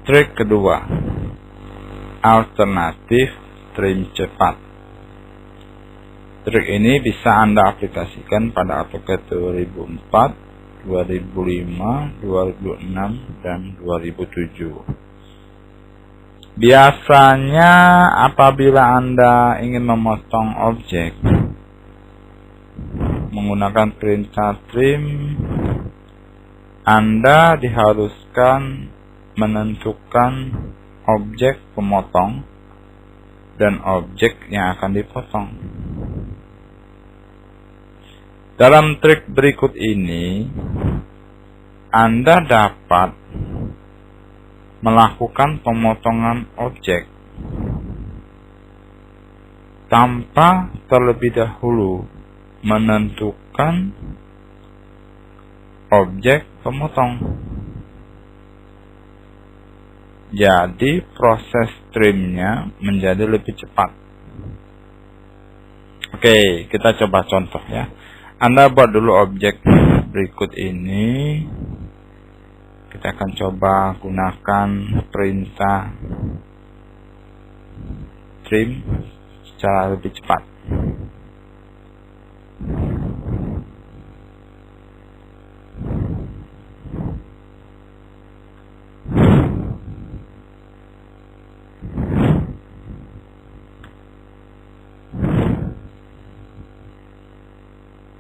Trik kedua, alternatif trim cepat. Trik ini bisa Anda aplikasikan pada AutoCAD 2004, 2005, 2006, dan 2007. Biasanya apabila Anda ingin memotong objek menggunakan perintah trim, Anda diharuskan menentukan objek pemotong dan objek yang akan dipotong. Dalam trik berikut ini, Anda dapat melakukan pemotongan objek tanpa terlebih dahulu menentukan objek pemotong. Jadi proses trimnya menjadi lebih cepat. Oke, kita coba contoh ya. Anda buat dulu objek berikut ini. Kita akan coba gunakan perintah trim secara lebih cepat.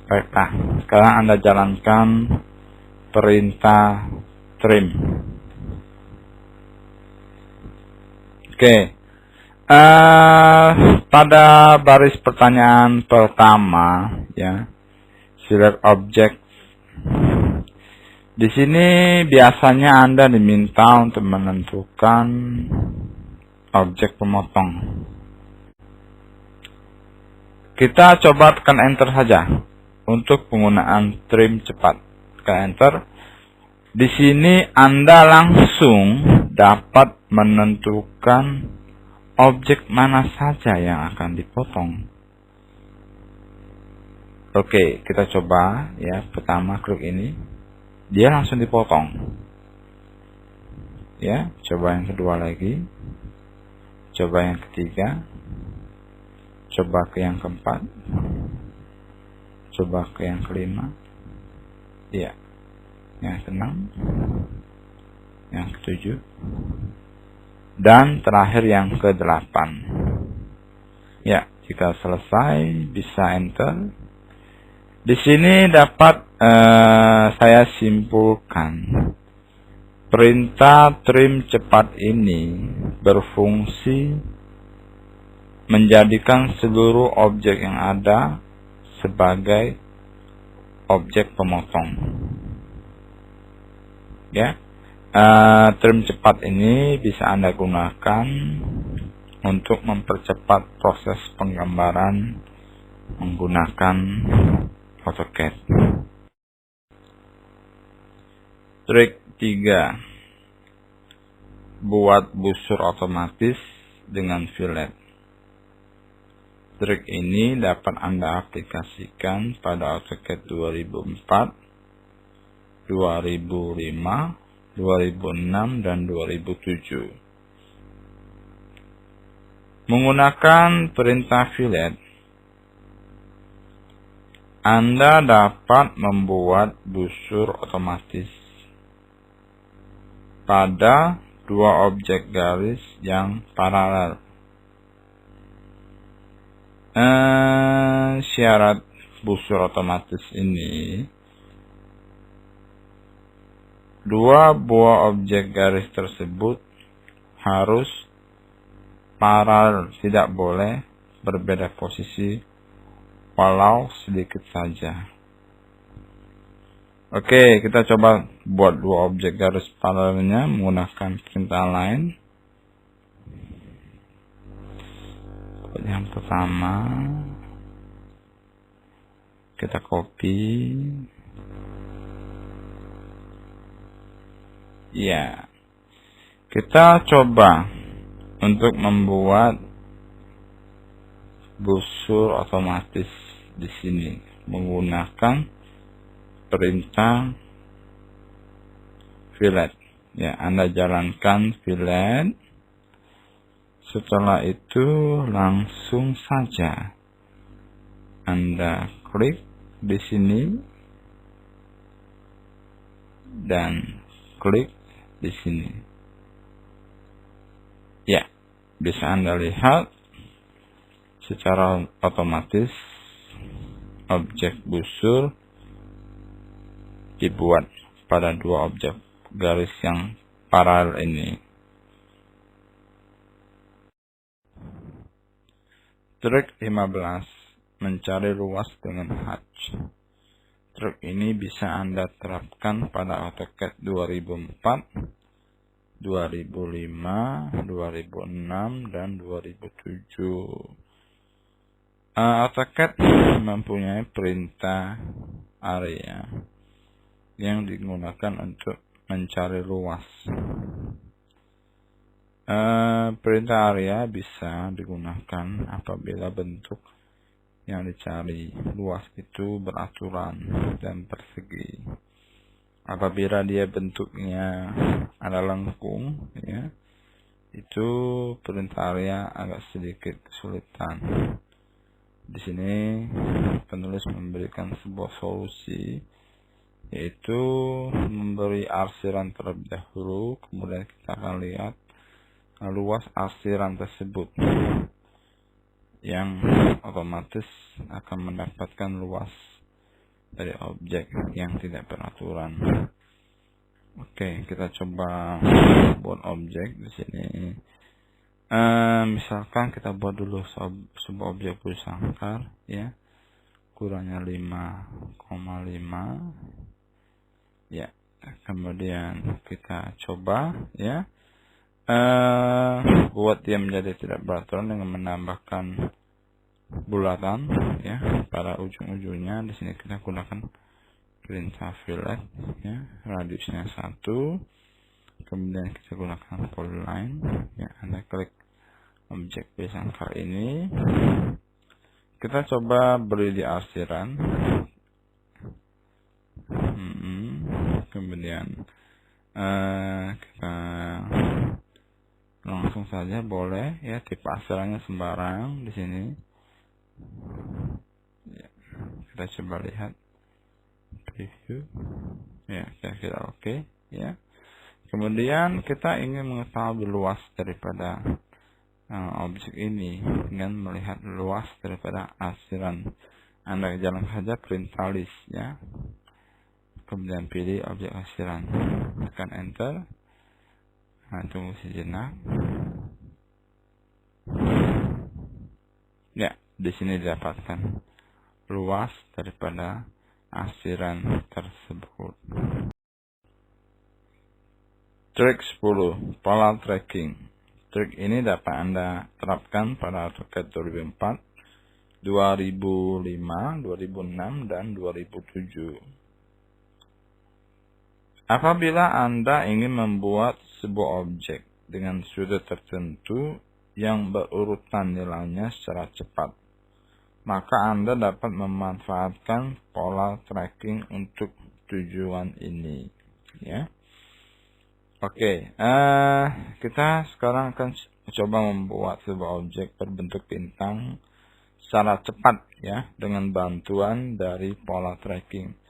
Baiklah, sekarang Anda jalankan perintah trim. Oke, pada baris pertanyaan pertama, ya, select object. Di sini biasanya Anda diminta untuk menentukan objek pemotong. Kita coba tekan enter saja untuk penggunaan trim cepat. Tekan enter. Di sini Anda langsung dapat menentukan objek mana saja yang akan dipotong. Oke, kita coba ya. Pertama klik ini, dia langsung dipotong. Ya, coba yang kedua lagi. Coba yang ketiga. Coba ke yang keempat. Coba ke yang kelima. Ya. Yang keenam. Yang ketujuh. Dan terakhir yang ke-8. Ya, jika selesai bisa enter. Di sini dapat saya simpulkan perintah trim cepat ini berfungsi menjadikan seluruh objek yang ada sebagai objek pemotong. Ya, trim cepat ini bisa Anda gunakan untuk mempercepat proses penggambaran menggunakan AutoCAD. Trik 3. Buat busur otomatis dengan fillet. Trik ini dapat Anda aplikasikan pada AutoCAD 2004, 2005, 2006, dan 2007. Menggunakan perintah fillet, Anda dapat membuat busur otomatis pada dua objek garis yang paralel. Syarat busur otomatis ini, dua buah objek garis tersebut harus paralel, tidak boleh berbeda posisi walau sedikit saja. Oke, kita coba buat dua objek garis paralelnya menggunakan perintah lain. Yang pertama, kita copy. Ya, kita coba untuk membuat busur otomatis di sini menggunakan perintah fillet. Ya, Anda jalankan fillet. Setelah itu langsung saja Anda klik di sini dan klik di sini. Ya, bisa Anda lihat secara otomatis objek busur dibuat pada dua objek garis yang paralel ini. Trik 15, mencari luas dengan hatch. Trik ini bisa Anda terapkan pada AutoCAD 2004, 2005, 2006, dan 2007. AutoCAD mempunyai perintah area yang digunakan untuk mencari luas. Perintah area bisa digunakan apabila bentuk yang dicari luas itu beraturan dan persegi. Apabila dia bentuknya ada lengkung, ya, itu perintah area agak sedikit kesulitan. Di sini penulis memberikan sebuah solusi, yaitu memberi arsiran terlebih dahulu, kemudian kita akan lihat luas arsiran tersebut yang otomatis akan mendapatkan luas dari objek yang tidak beraturan. Oke, kita coba buat objek di sini. Misalkan kita buat dulu sebuah objek bersangkar, ya, kurangnya 5,5. Ya, kemudian kita coba, ya, buat dia menjadi tidak beraturan dengan menambahkan bulatan, ya, pada ujung-ujungnya. Di sini kita gunakan perintah fillet, ya, radiusnya 1, kemudian kita gunakan polyline, ya. Anda klik objek bersangkar ini, kita coba beri di arsiran, kemudian kita langsung saja boleh, ya, tipe arsirannya sembarang di sini. Ya, kita coba lihat preview, ya, kira-kira oke, ya. Kemudian kita ingin mengetahui luas daripada objek ini dengan melihat luas daripada arsiran. Anda jalan saja perintah list, ya, kemudian pilih objek arsiran, tekan enter. Nah, tunggu sejenak. Ya, di sini didapatkan luas daripada arsiran tersebut. Trik 10, pola tracking. Trik ini dapat Anda terapkan pada AutoCAD 2004, 2005, 2006, dan 2007. Apabila Anda ingin membuat sebuah objek dengan sudut tertentu yang berurutan nilainya secara cepat, maka Anda dapat memanfaatkan pola tracking untuk tujuan ini, ya. Oke, kita sekarang akan coba membuat sebuah objek berbentuk bintang secara cepat, ya, dengan bantuan dari pola tracking.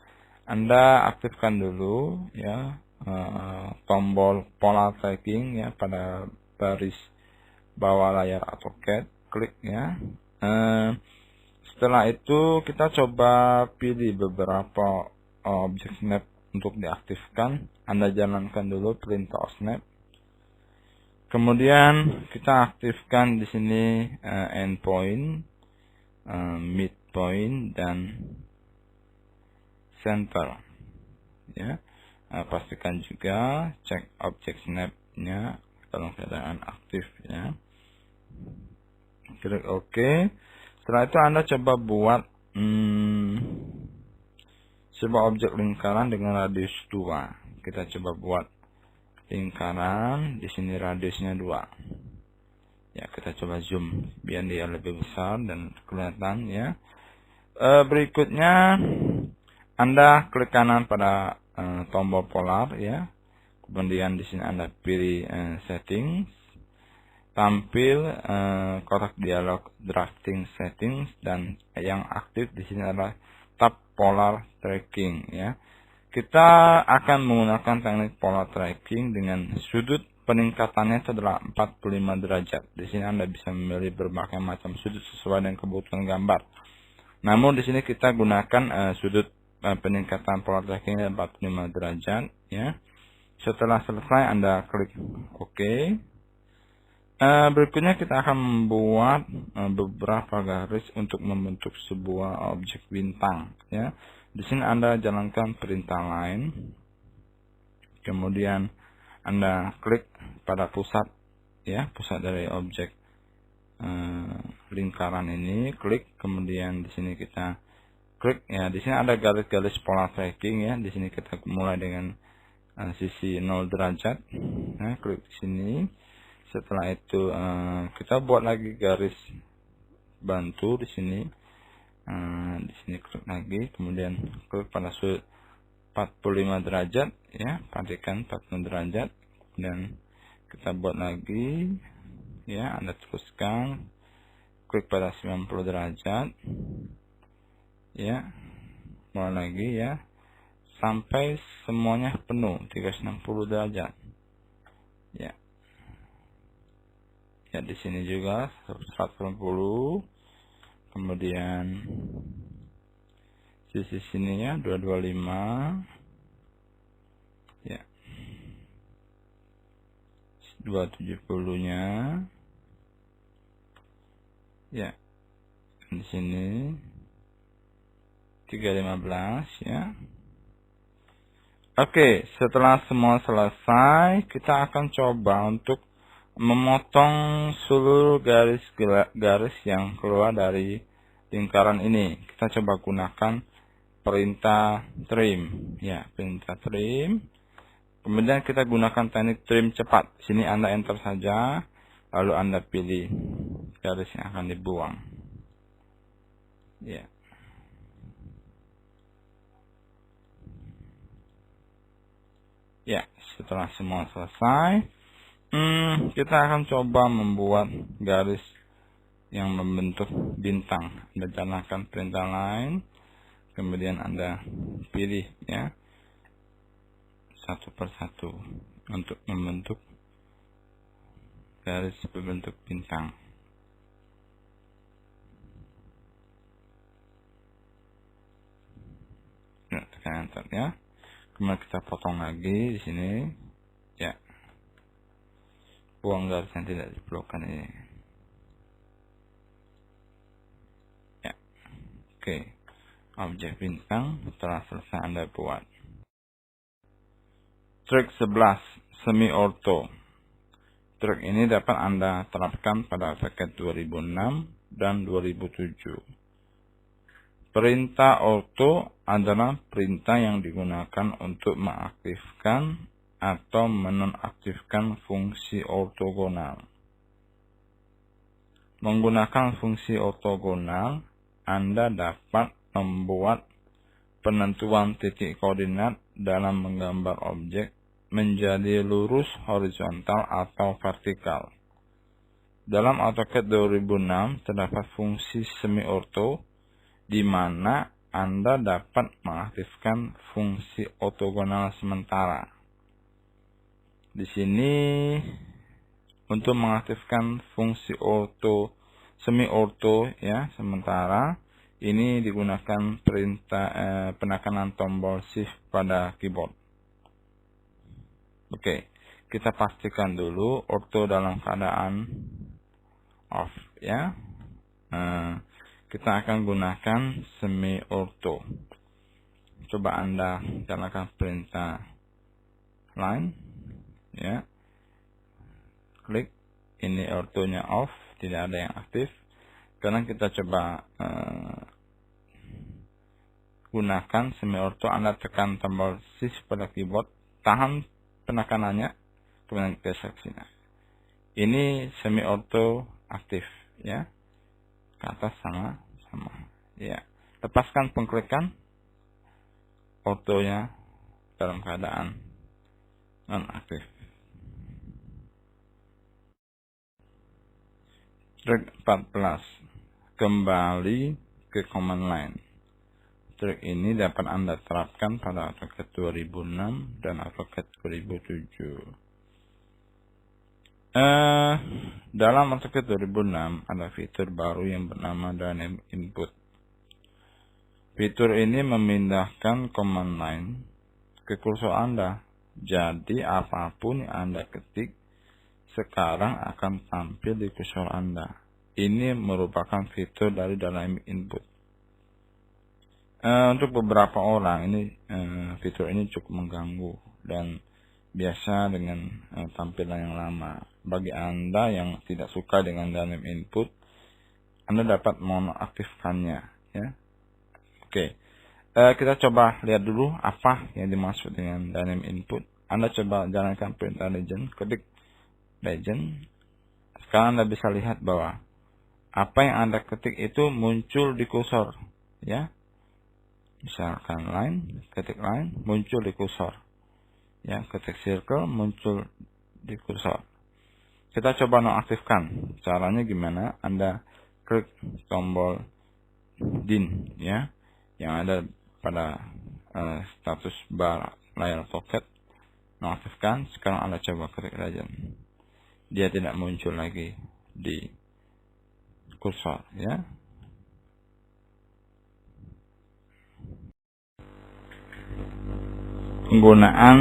Anda aktifkan dulu, ya, tombol pola tracking, ya, pada baris bawah layar AutoCAD, klik, ya. Setelah itu kita coba pilih beberapa objek snap untuk diaktifkan. Anda jalankan dulu perintah snap. Kemudian kita aktifkan di sini endpoint, midpoint, dan center, ya. Pastikan juga cek objek snap-nya dalam keadaan aktif, ya. Klik OK. Setelah itu Anda coba buat sebuah objek lingkaran dengan radius 2. Kita coba buat lingkaran, di sini radiusnya 2. Ya, kita coba zoom biar dia lebih besar dan kelihatan, ya. Berikutnya Anda klik kanan pada tombol polar, ya. Kemudian di sini Anda pilih settings, tampil kotak dialog drafting settings, dan yang aktif di sini adalah tab polar tracking ya. Kita akan menggunakan teknik polar tracking dengan sudut peningkatannya itu adalah 45 derajat. Di sini Anda bisa memilih berbagai macam sudut sesuai dengan kebutuhan gambar. Namun di sini kita gunakan sudut peningkatan polar tracking 45 derajat ya. Setelah selesai Anda klik OK. Berikutnya kita akan membuat beberapa garis untuk membentuk sebuah objek bintang ya. Di sini Anda jalankan perintah line. Kemudian Anda klik pada pusat ya, pusat dari objek lingkaran ini, klik. Kemudian di sini kita klik ya. Di sini ada garis-garis polar tracking ya. Di sini kita mulai dengan sisi 0 derajat. Nah, klik di sini. Setelah itu kita buat lagi garis bantu di sini. Di sini klik lagi, kemudian klik pada sudut 45 derajat ya, perhatikan 45 derajat. Kemudian kita buat lagi ya, Anda teruskan, klik pada 90 derajat ya, mulai lagi ya, sampai semuanya penuh 360 derajat ya. Ya, di sini juga 180. Kemudian sisi sininya 225 ya, 270-nya ya, di sini 315 ya. Oke, setelah semua selesai, kita akan coba untuk memotong seluruh garis yang keluar dari lingkaran ini. Kita coba gunakan perintah trim ya, perintah trim. Kemudian kita gunakan teknik trim cepat. Sini Anda enter saja, lalu Anda pilih garis yang akan dibuang ya. Ya, setelah semua selesai, kita akan coba membuat garis yang membentuk bintang. Anda jalankan perintah line, kemudian Anda pilih ya, satu persatu untuk membentuk garis berbentuk bintang. Nah, tekan enter ya. Kemudian kita potong lagi di sini ya, buang garis yang tidak diperlukan ini ya. Oke, objek bintang telah selesai Anda buat. Trik 11, semi ortho. Trik ini dapat Anda terapkan pada AutoCAD 2006 dan 2007. Perintah ortho adalah perintah yang digunakan untuk mengaktifkan atau menonaktifkan fungsi ortogonal. Menggunakan fungsi ortogonal, Anda dapat membuat penentuan titik koordinat dalam menggambar objek menjadi lurus, horizontal, atau vertikal. Dalam AutoCAD 2006 terdapat fungsi semi ortho, di mana Anda dapat mengaktifkan fungsi ortogonal sementara. Di sini untuk mengaktifkan fungsi semi ortho ya sementara, ini digunakan perintah penekanan tombol shift pada keyboard. Oke, kita pastikan dulu ortho dalam keadaan off ya. Kita akan gunakan semi ortho. Coba Anda jalankan perintah line ya, klik. Ini ortonya off, tidak ada yang aktif. Sekarang kita coba gunakan semi ortho. Anda tekan tombol shift pada keyboard, tahan penekanannya, kemudian geser ke sini. Ini semi ortho aktif ya, ke atas sama ya. Lepaskan pengklikan, ortonya dalam keadaan nonaktif. Trik 14. Kembali ke command line. Trik ini dapat Anda terapkan pada AutoCAD 2006 dan AutoCAD 2007. Dalam AutoCAD 2006 ada fitur baru yang bernama Dynamic Input. Fitur ini memindahkan command line ke kursor Anda. Jadi apapun yang Anda ketik sekarang akan tampil di kursor Anda. Ini merupakan fitur dari Dynamic Input. Untuk beberapa orang fitur ini cukup mengganggu dan biasa dengan tampilan yang lama. Bagi Anda yang tidak suka dengan Dynamic Input, Anda dapat menonaktifkannya, ya. Oke. Kita coba lihat dulu apa yang dimaksud dengan Dynamic Input. Anda coba jalankan perintah legend, ketik legend. Sekarang Anda bisa lihat bahwa apa yang Anda ketik itu muncul di kursor, ya. Misalkan line, ketik line, muncul di kursor. Ya, ketik circle, muncul di kursor. Kita coba nonaktifkan. Caranya gimana? Anda klik tombol DIN, ya, yang ada pada status bar layar AutoCAD. Nonaktifkan. Sekarang Anda coba klik legend. Dia tidak muncul lagi di kursor, ya. Penggunaan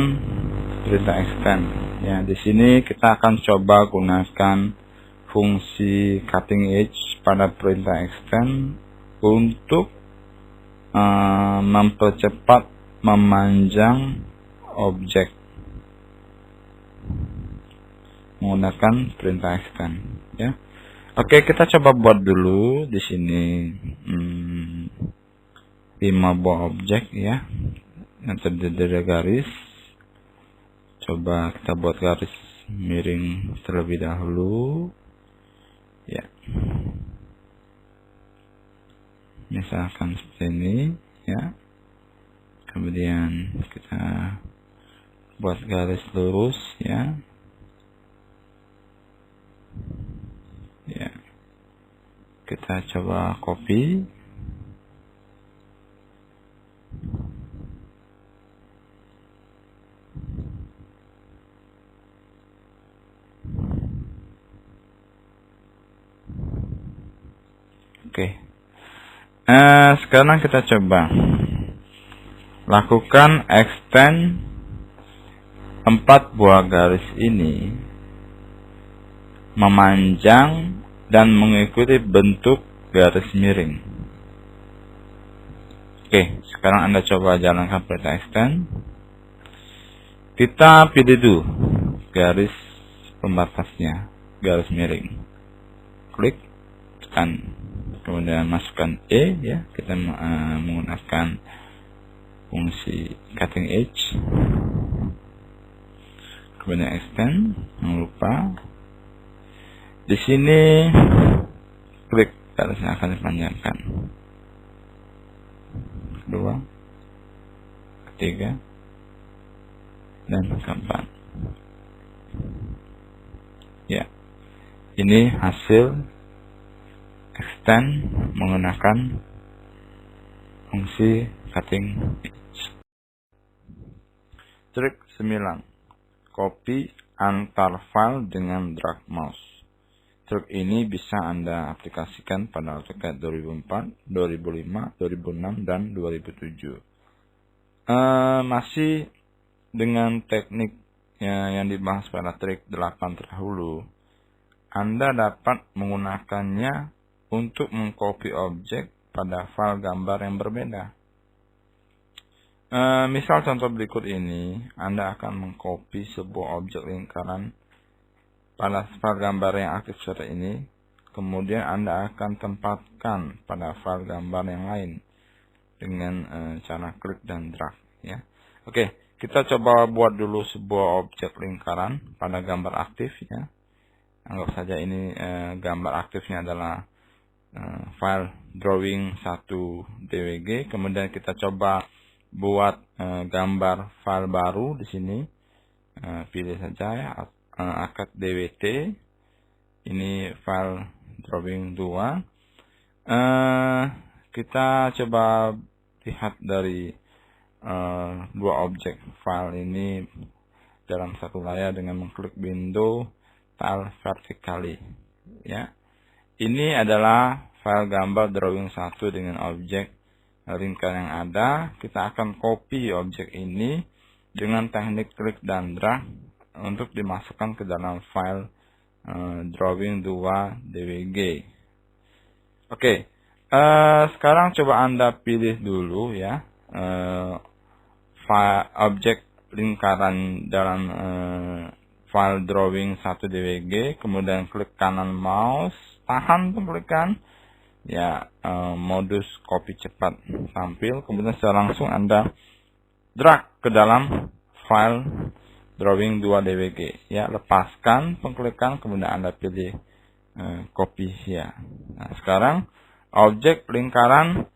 perintah extend. Ya, di sini kita akan coba gunakan fungsi cutting edge pada perintah extend untuk mempercepat memanjang objek menggunakan perintah extend, ya. Oke, kita coba buat dulu di sini 5 buah objek, ya, yang terdiri dari garis. Coba kita buat garis miring terlebih dahulu, ya. Misalkan seperti ini, ya. Kemudian kita buat garis lurus, ya. Ya. Kita coba copy. Oke. Sekarang kita coba lakukan extend 4 buah garis ini memanjang dan mengikuti bentuk garis miring. Oke, sekarang Anda coba jalankan perintah extend. Kita pilih dulu garis pembatasnya, garis miring. Klik, tekan, kemudian masukkan E, ya. Kita menggunakan fungsi cutting edge. Kemudian extend, jangan lupa. Di sini klik garis yang akan dipanjangkan. Kedua, ketiga, dan keempat. Ya, ini hasil extend menggunakan fungsi cutting edge. Trik 9. Copy antar file dengan drag mouse. Trik ini bisa Anda aplikasikan pada AutoCAD 2004, 2005, 2006, dan 2007. Masih dengan teknik yang dibahas pada trik 8 terdahulu, Anda dapat menggunakannya untuk mengcopy objek pada file gambar yang berbeda. Misal contoh berikut ini, Anda akan mengcopy sebuah objek lingkaran pada file gambar yang aktif saat ini, kemudian Anda akan tempatkan pada file gambar yang lain dengan cara klik dan drag, ya. Oke, kita coba buat dulu sebuah objek lingkaran pada gambar aktif, ya. Anggap saja ini gambar aktifnya adalah file drawing 1 DWG. Kemudian kita coba buat gambar file baru di sini. pilih saja ya, akad DWT. Ini file drawing 2. Kita coba lihat dari dua objek file ini dalam satu layar dengan mengklik window tile vertically. Ya, ini adalah file gambar drawing 1 dengan objek lingkaran yang ada. Kita akan copy objek ini dengan teknik klik dan drag untuk dimasukkan ke dalam file drawing 2 DWG. Oke, sekarang coba Anda pilih dulu ya objek lingkaran dalam file drawing 1 DWG, kemudian klik kanan mouse, tahan pengklikan ya, modus copy cepat tampil, kemudian secara langsung Anda drag ke dalam file drawing 2 DWG ya, lepaskan pengklikan, kemudian Anda pilih copy ya. Nah, sekarang objek lingkaran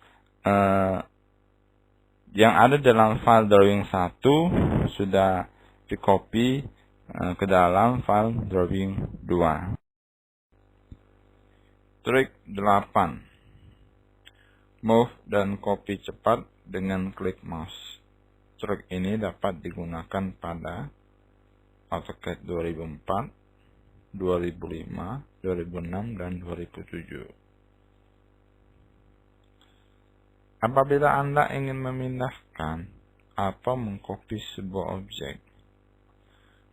yang ada dalam file drawing 1 sudah di copy ke dalam file drawing 2. Trik 8. Move dan copy cepat dengan klik mouse. Trik ini dapat digunakan pada AutoCAD 2004, 2005, 2006, dan 2007. Apabila Anda ingin memindahkan atau mengcopy sebuah objek,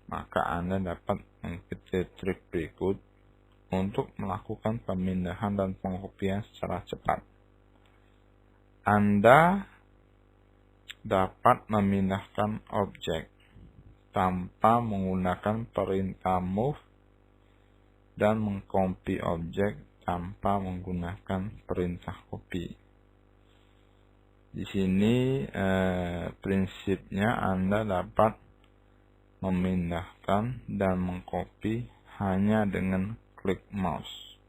maka Anda dapat mengikuti trik berikut untuk melakukan pemindahan dan pengkopian secara cepat. Anda dapat memindahkan objek tanpa menggunakan perintah move dan mengcopy objek tanpa menggunakan perintah copy. Di sini prinsipnya Anda dapat memindahkan dan mengcopy hanya dengan klik mouse.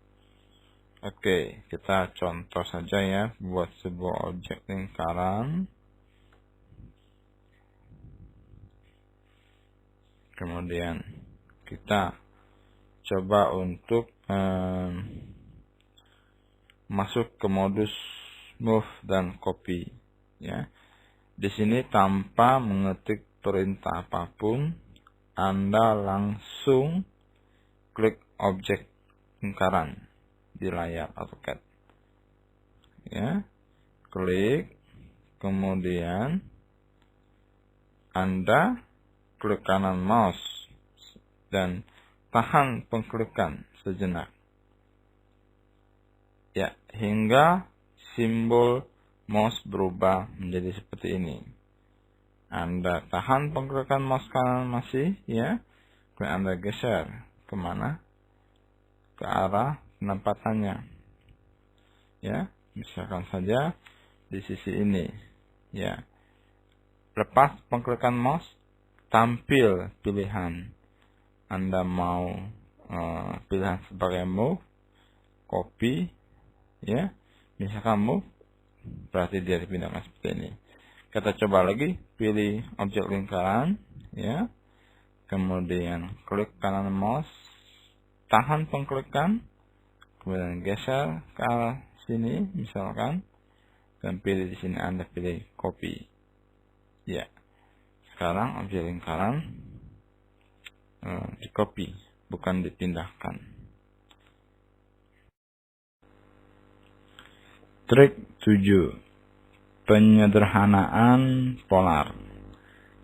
Oke, kita contoh saja ya, buat sebuah objek lingkaran. Kemudian kita coba untuk masuk ke modus move dan copy ya. Di sini tanpa mengetik perintah apapun, Anda langsung klik objek lingkaran di layar AutoCAD ya, klik, kemudian Anda klik kanan mouse dan tahan pengklikan sejenak ya, hingga simbol mouse berubah menjadi seperti ini. Anda tahan pengklikan mouse kanan masih ya, kemudian Anda geser kemana? Ke arah penempatannya ya, misalkan saja di sisi ini ya. Lepas pengklikan mouse, tampil pilihan. Anda mau pilihan sebagai move, copy ya, misalkan move berarti dia dipindahkan seperti ini. Kita coba lagi, pilih objek lingkaran ya, kemudian klik kanan mouse, tahan pengklikan, kemudian geser ke arah sini misalkan, dan pilih di sini Anda pilih copy ya. Sekarang objek lingkaran di copy, bukan dipindahkan. Trik 7. Penyederhanaan polar.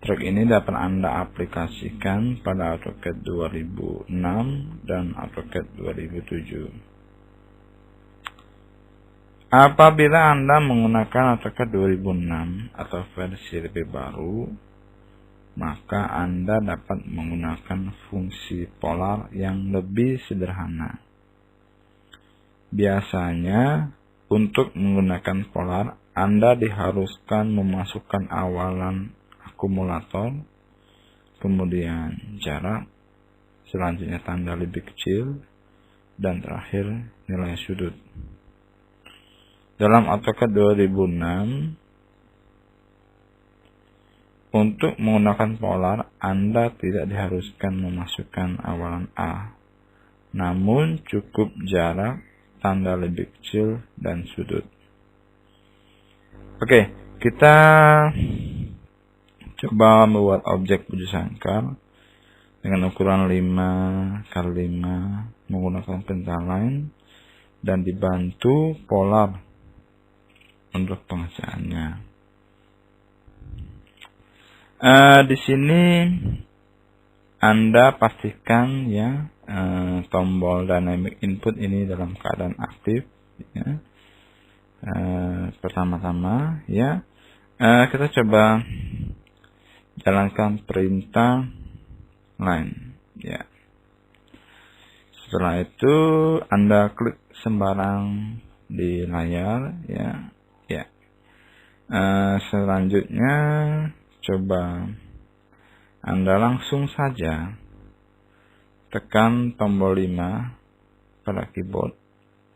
Trik ini dapat Anda aplikasikan pada AutoCAD 2006 dan AutoCAD 2007. Apabila Anda menggunakan AutoCAD 2006 atau versi lebih baru, maka Anda dapat menggunakan fungsi polar yang lebih sederhana. Biasanya, untuk menggunakan polar, Anda diharuskan memasukkan awalan akumulator, kemudian jarak, selanjutnya tanda lebih kecil, dan terakhir nilai sudut. Dalam AutoCAD 2006, Untuk menggunakan polar, Anda tidak diharuskan memasukkan awalan A, namun cukup jarak, tanda lebih kecil, dan sudut. Oke, kita coba membuat objek bujur sangkar dengan ukuran 5x5 menggunakan pentaline dan dibantu polar untuk pengerjaannya. Di sini Anda pastikan ya tombol dynamic input ini dalam keadaan aktif. Ya. Pertama-tama ya kita coba jalankan perintah line. Ya. Setelah itu Anda klik sembarang di layar. Ya. Ya. Selanjutnya coba Anda langsung saja tekan tombol 5 pada keyboard,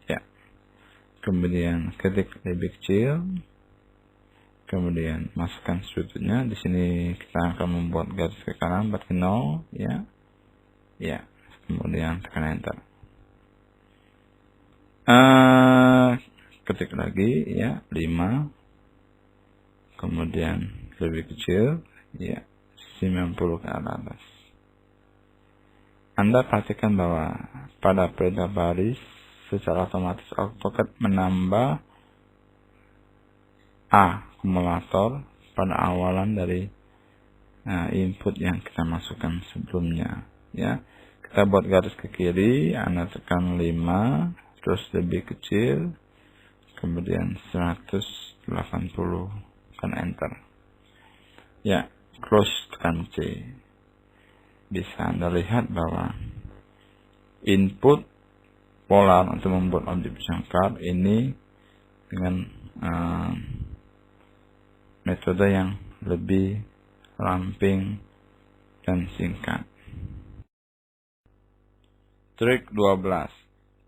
ya. Kemudian ketik lebih kecil, kemudian masukkan sudutnya. Di sini kita akan membuat garis ke kanan berarti 0, ya, ya. Kemudian tekan enter. Ketik lagi, ya, 5, kemudian lebih kecil, ya, 90 ke atas. Anda perhatikan bahwa pada perintah baris secara otomatis AutoCAD menambah A akumulator pada awalan dari input yang kita masukkan sebelumnya. Ya, kita buat garis ke kiri, Anda tekan 5, terus lebih kecil, kemudian 180, tekan enter. Ya, close, tekan C. Bisa Anda lihat bahwa input polar untuk membuat objek sangkar ini dengan metode yang lebih ramping dan singkat. Trik 12.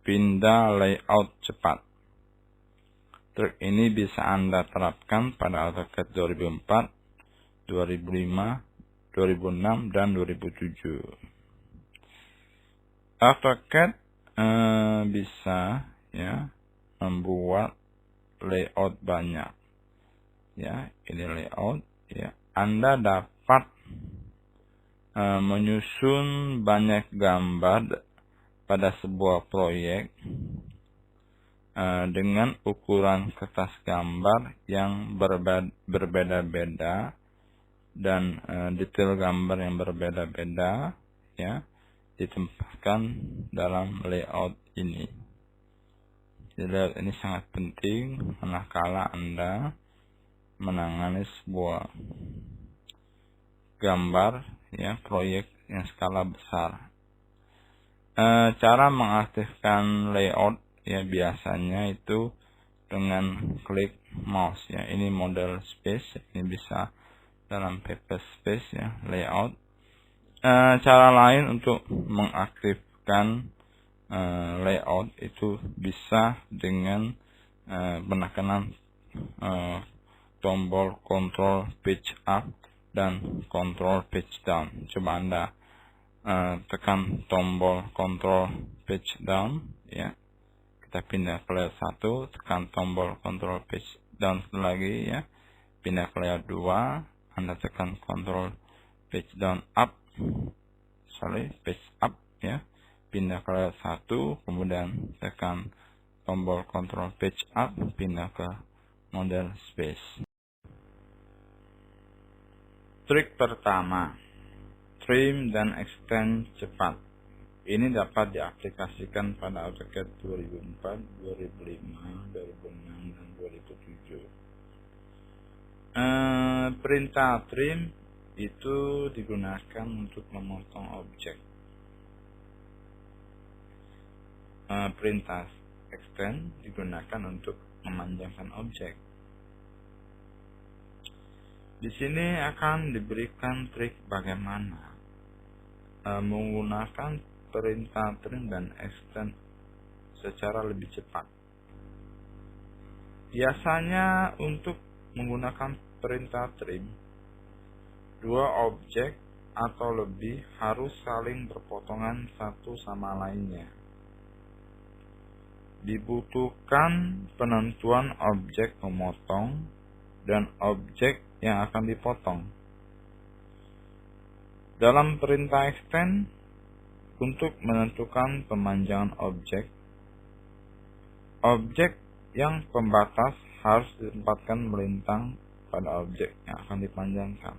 Pindah layout cepat. Trik ini bisa Anda terapkan pada AutoCAD 2004, 2005, 2006, dan 2007. AutoCAD bisa ya membuat layout banyak. Ya, ini layout. Ya, Anda dapat menyusun banyak gambar pada sebuah proyek dengan ukuran kertas gambar yang berbeda-beda dan detail gambar yang berbeda-beda, ya, ditempatkan dalam layout ini. Layout ini sangat penting manakala Anda menangani sebuah gambar, ya, proyek yang skala besar. Cara mengaktifkan layout, ya, biasanya itu dengan klik mouse, ya. Ini model space, ini bisa dalam paper space, ya, layout. Cara lain untuk mengaktifkan layout itu bisa dengan penekanan tombol control page up dan control page down. Coba Anda tekan tombol control page down, ya. Kita pindah ke layer 1, tekan tombol control page down lagi, ya. Pindah ke layer 2, Anda tekan control page down up, page up, ya. Pindah ke layer 1, kemudian tekan tombol control page up, pindah ke model space. Trik pertama, trim dan extend cepat. Ini dapat diaplikasikan pada AutoCAD 2004, 2005, 2006, dan 2007. Perintah trim itu digunakan untuk memotong objek. Perintah extend digunakan untuk memanjangkan objek. Di sini akan diberikan trik bagaimana menggunakan perintah trim dan extend secara lebih cepat. Biasanya untuk menggunakan perintah trim, dua objek atau lebih harus saling berpotongan satu sama lainnya. Dibutuhkan penentuan objek pemotong dan objek yang akan dipotong. Dalam perintah extend, untuk menentukan pemanjangan objek, objek yang pembatas harus ditempatkan melintang pada objek yang akan dipanjangkan.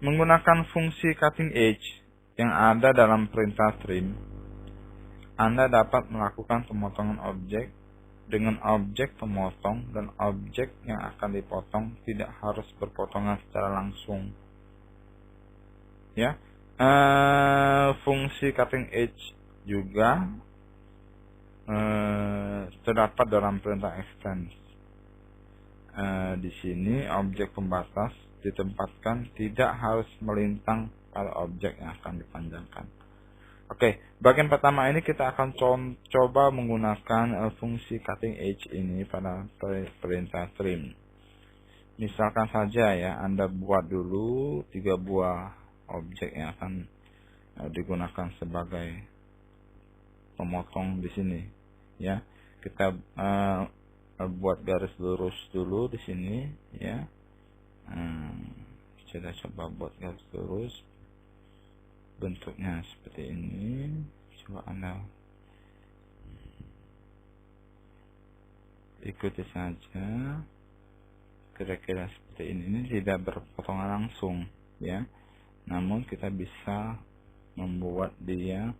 Menggunakan fungsi cutting edge yang ada dalam perintah trim, Anda dapat melakukan pemotongan objek dengan objek pemotong dan objek yang akan dipotong tidak harus berpotongan secara langsung. Ya, fungsi cutting edge juga terdapat dalam perintah extend. Di sini objek pembatas ditempatkan tidak harus melintang pada objek yang akan dipanjangkan. Oke, bagian pertama ini kita akan coba menggunakan fungsi cutting edge ini pada perintah trim. Misalkan saja ya, Anda buat dulu 3 buah objek yang akan digunakan sebagai pemotong di sini. Ya, kita buat garis lurus dulu di sini ya. Kita coba buat garis lurus, bentuknya seperti ini. Coba Anda ikuti saja, kira-kira seperti ini tidak berpotongan langsung ya, namun kita bisa membuat dia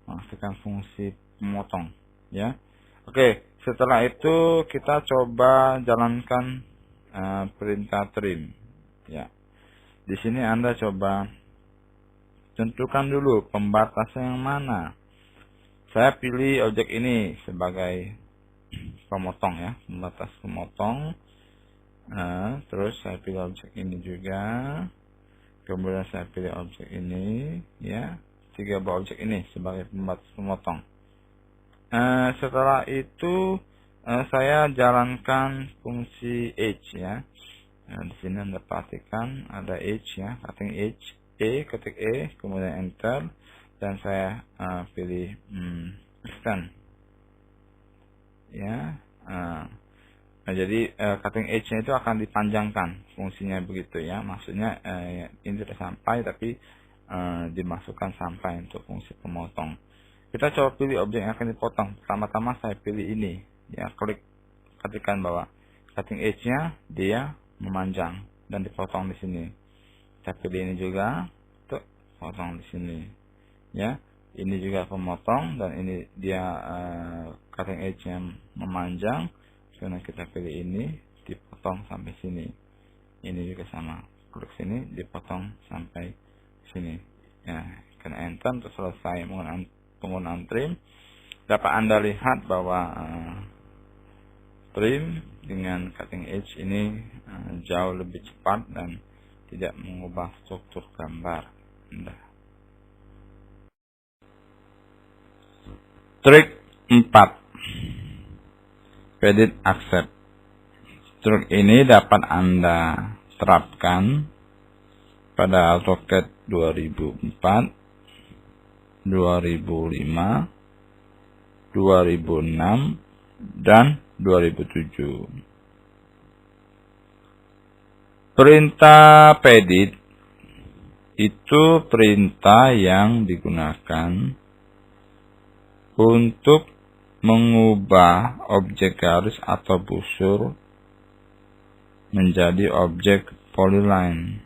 mengaktifkan fungsi memotong ya. Oke, setelah itu kita coba jalankan perintah trim ya. Di sini Anda coba tentukan dulu pembatasnya yang mana. Saya pilih objek ini sebagai pemotong ya, pembatas pemotong. Terus saya pilih objek ini juga, kemudian saya pilih objek ini ya, 3 buah objek ini sebagai pembatas pemotong. Setelah itu saya jalankan fungsi edge ya. Di sini Anda perhatikan ada edge ya, cutting edge, ketik E, kemudian enter, dan saya pilih extend ya. Jadi cutting edge-nya itu akan dipanjangkan, fungsinya begitu ya. Maksudnya ini tidak sampai, tapi dimasukkan sampai untuk fungsi pemotong. Kita coba pilih objek yang akan dipotong. Pertama-tama saya pilih ini ya, ketikkan bahwa cutting edge-nya dia memanjang dan dipotong di sini. Saya pilih ini juga untuk potong di sini ya. Ini juga pemotong dan ini dia cutting edge-nya memanjang. Karena kita pilih ini, dipotong sampai sini. Ini juga sama, klik sini dipotong sampai sini ya. Kena enter untuk selesai penggunaan trim. Dapat Anda lihat bahwa trim dengan cutting edge ini jauh lebih cepat dan tidak mengubah struktur gambar Anda. Trik 4, Pedit Accept. Trik ini dapat Anda terapkan pada AutoCAD 2004, 2005, 2006, dan 2007. Perintah pedit itu perintah yang digunakan untuk mengubah objek garis atau busur menjadi objek polyline.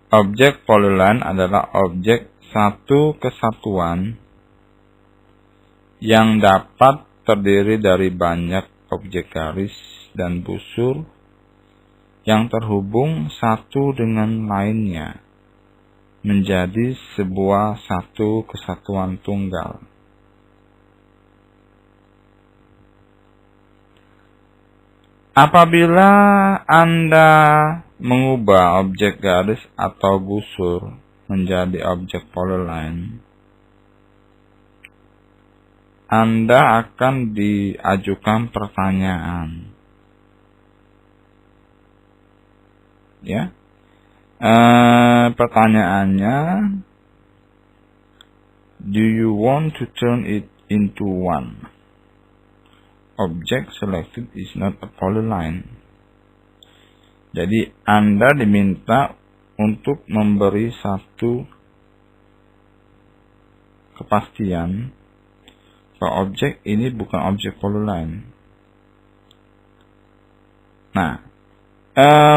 Objek polyline adalah objek satu kesatuan yang dapat terdiri dari banyak objek garis dan busur yang terhubung satu dengan lainnya menjadi sebuah satu kesatuan tunggal. Apabila Anda mengubah objek garis atau busur menjadi objek polyline, Anda akan diajukan pertanyaan. Ya. Pertanyaannya, do you want to turn it into one? Object selected is not a polyline. Jadi Anda diminta untuk memberi satu kepastian bahwa objek ini bukan objek polyline. Nah,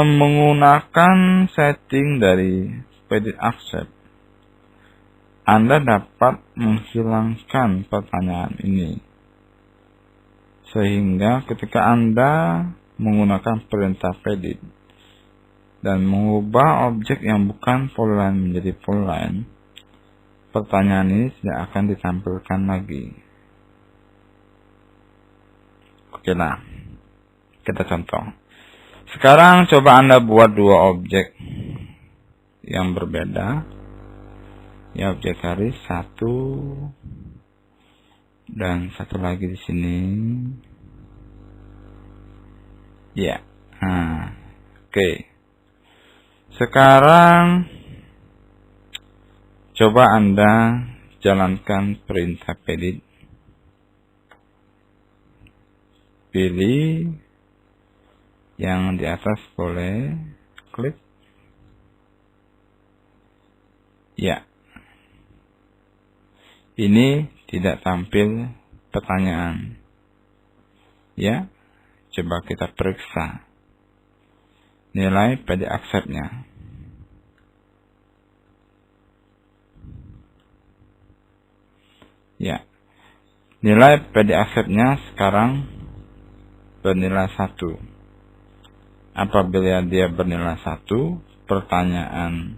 menggunakan setting dari Pedit Accept, Anda dapat menghilangkan pertanyaan ini. Sehingga ketika Anda menggunakan perintah Pedit dan mengubah objek yang bukan polyline menjadi polyline, pertanyaan ini tidak akan ditampilkan lagi. Oke lah, kita contoh. Sekarang coba Anda buat dua objek yang berbeda. Ya, objek garis satu dan satu lagi di sini. Ya, oke. Sekarang coba Anda jalankan perintah Pedit. Pilih yang di atas, boleh klik. Ya. Ini tidak tampil pertanyaan. Ya. Coba kita periksa nilai Pedit Accept-nya. Ya. Nilai Pedit Accept-nya sekarang bernilai 1. Apabila dia bernilai 1, pertanyaan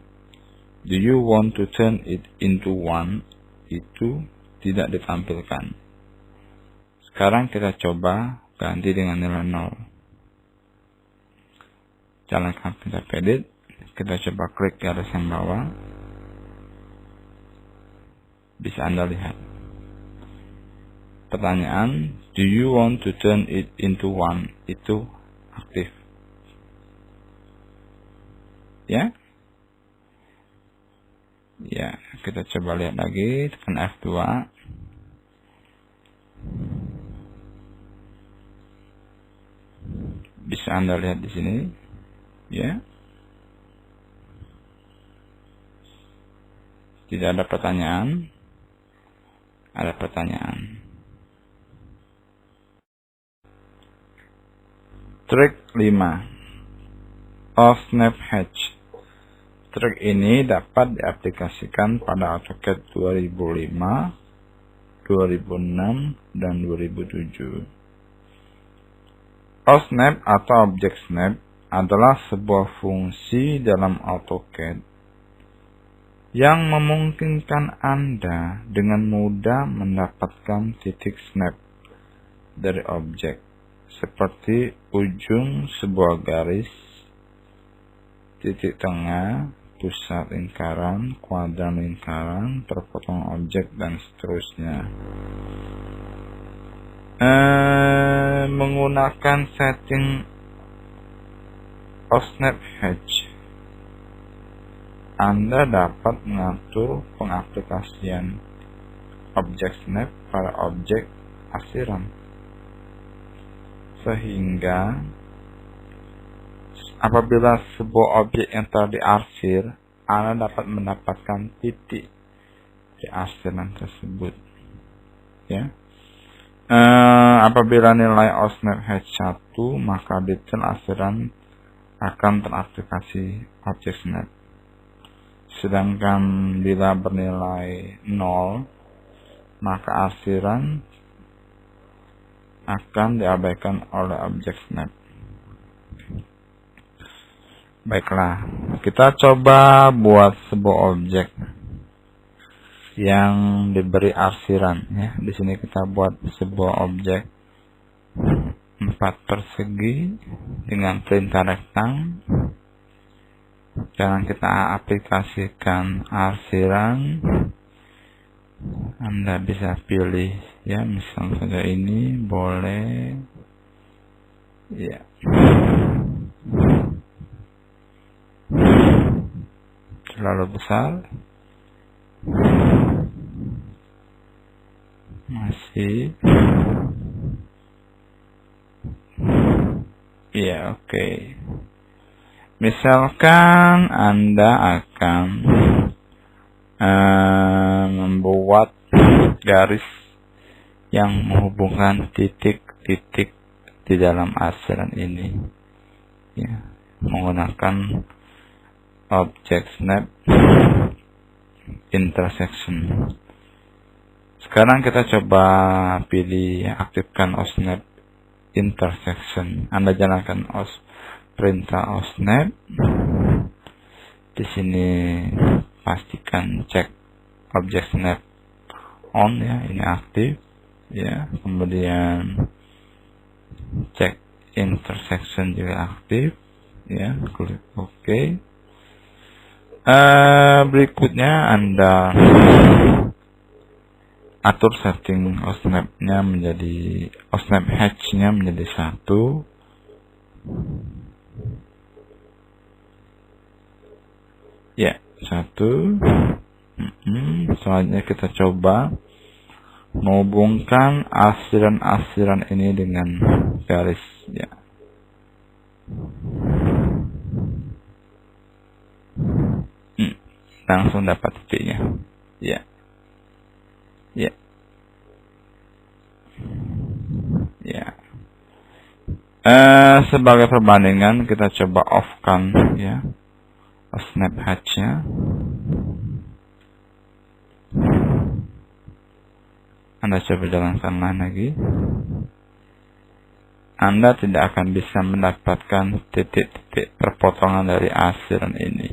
do you want to turn it into one itu tidak ditampilkan. Sekarang kita coba ganti dengan nilai 0. Jalankan perintah Pedit. Kita coba klik garis yang bawah. Bisa Anda lihat pertanyaan do you want to turn it into one itu aktif. Ya. Ya, kita coba lihat lagi, tekan F2. Bisa Anda lihat di sini. Ya. Tidak ada pertanyaan. Ada pertanyaan. Trik 5. Snap Hatch. Trik ini dapat diaplikasikan pada AutoCAD 2005, 2006, dan 2007. Snap atau Object Snap adalah sebuah fungsi dalam AutoCAD yang memungkinkan Anda dengan mudah mendapatkan titik snap dari objek, seperti ujung sebuah garis, titik tengah, pusat lingkaran, kuadran lingkaran, terpotong objek, dan seterusnya. Menggunakan setting Snap Hatch, Anda dapat mengatur pengaplikasian objek snap pada objek arsiran, sehingga apabila sebuah objek yang telah diarsir, Anda dapat mendapatkan titik di arsiran tersebut. Ya. Apabila nilai Snap Hatch 1, maka detail arsiran akan teraplikasi objek snap. Sedangkan bila bernilai 0, maka arsiran akan diabaikan oleh objek snap. Baiklah, kita coba buat sebuah objek yang diberi arsiran. Ya, di sini kita buat sebuah objek 4 persegi dengan perintah rektang. Dan kita aplikasikan arsiran Anda bisa pilih ya, misal saja ini boleh ya. Terlalu besar, masih ya, oke. Misalkan Anda akan membuat garis yang menghubungkan titik-titik di dalam asiran ini ya, menggunakan object snap intersection. Sekarang kita coba pilih aktifkan OSNAP intersection. Anda jalankan perintah OSNAP. Di sini pastikan cek object snap on ya, ini aktif ya. Kemudian cek intersection juga aktif ya, klik OK. Berikutnya Anda atur setting OSNAP-nya menjadi OSNAP hatch-nya menjadi 1. Ya, 1. Selanjutnya kita coba menghubungkan asiran-asiran ini dengan garis ya. Langsung dapat titiknya. Ya. Ya. Ya. Sebagai perbandingan kita coba off-kan ya, snap hatch-nya. Anda coba jalankan lagi. Anda tidak akan bisa mendapatkan titik-titik perpotongan dari asiran ini.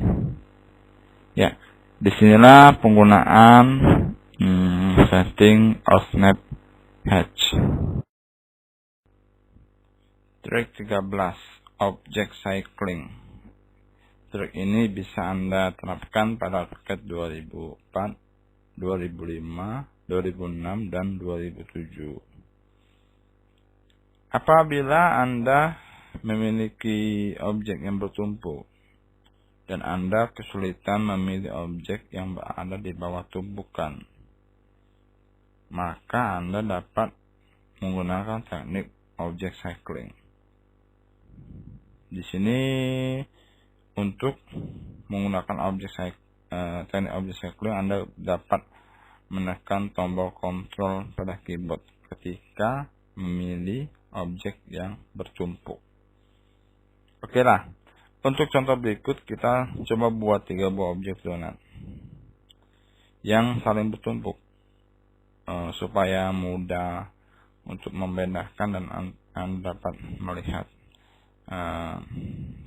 Ya, disinilah penggunaan setting OSNAP hatch. Trik 13, object cycling. Trik ini bisa Anda terapkan pada paket 2004, 2005, 2006, dan 2007. Apabila Anda memiliki objek yang bertumpuk dan Anda kesulitan memilih objek yang berada di bawah tumpukan, maka Anda dapat menggunakan teknik object cycling. Di sini untuk menggunakan teknik object cycling, Anda dapat menekan tombol kontrol pada keyboard ketika memilih objek yang bertumpuk. Oke lah, untuk contoh berikut kita coba buat 3 buah objek donat yang saling bertumpuk supaya mudah untuk membedakan dan Anda dapat melihat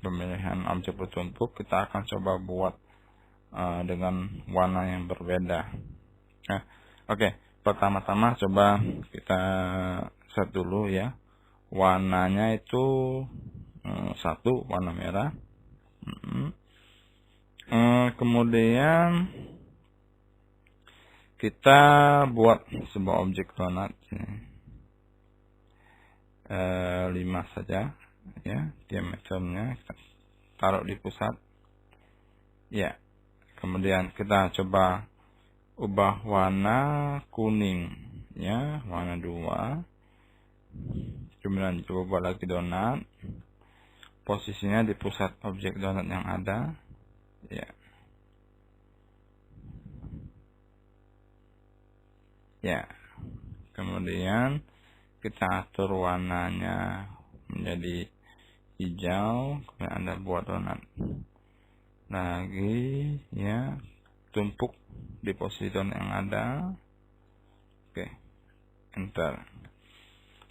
pemilihan objek bertumpuk. Kita akan coba buat dengan warna yang berbeda. Oke, pertama-tama coba kita set dulu ya, warnanya itu 1 warna merah. Kemudian kita buat sebuah objek donat 5 saja ya, diameternya kita taruh di pusat ya. Kemudian kita coba ubah warna kuning ya, warna 2. Kemudian coba buat lagi donat, posisinya di pusat objek donat yang ada ya. Ya, kemudian kita atur warnanya menjadi hijau. Kemudian Anda buat donat lagi ya, tumpuk di posisi donat yang ada. Oke, enter.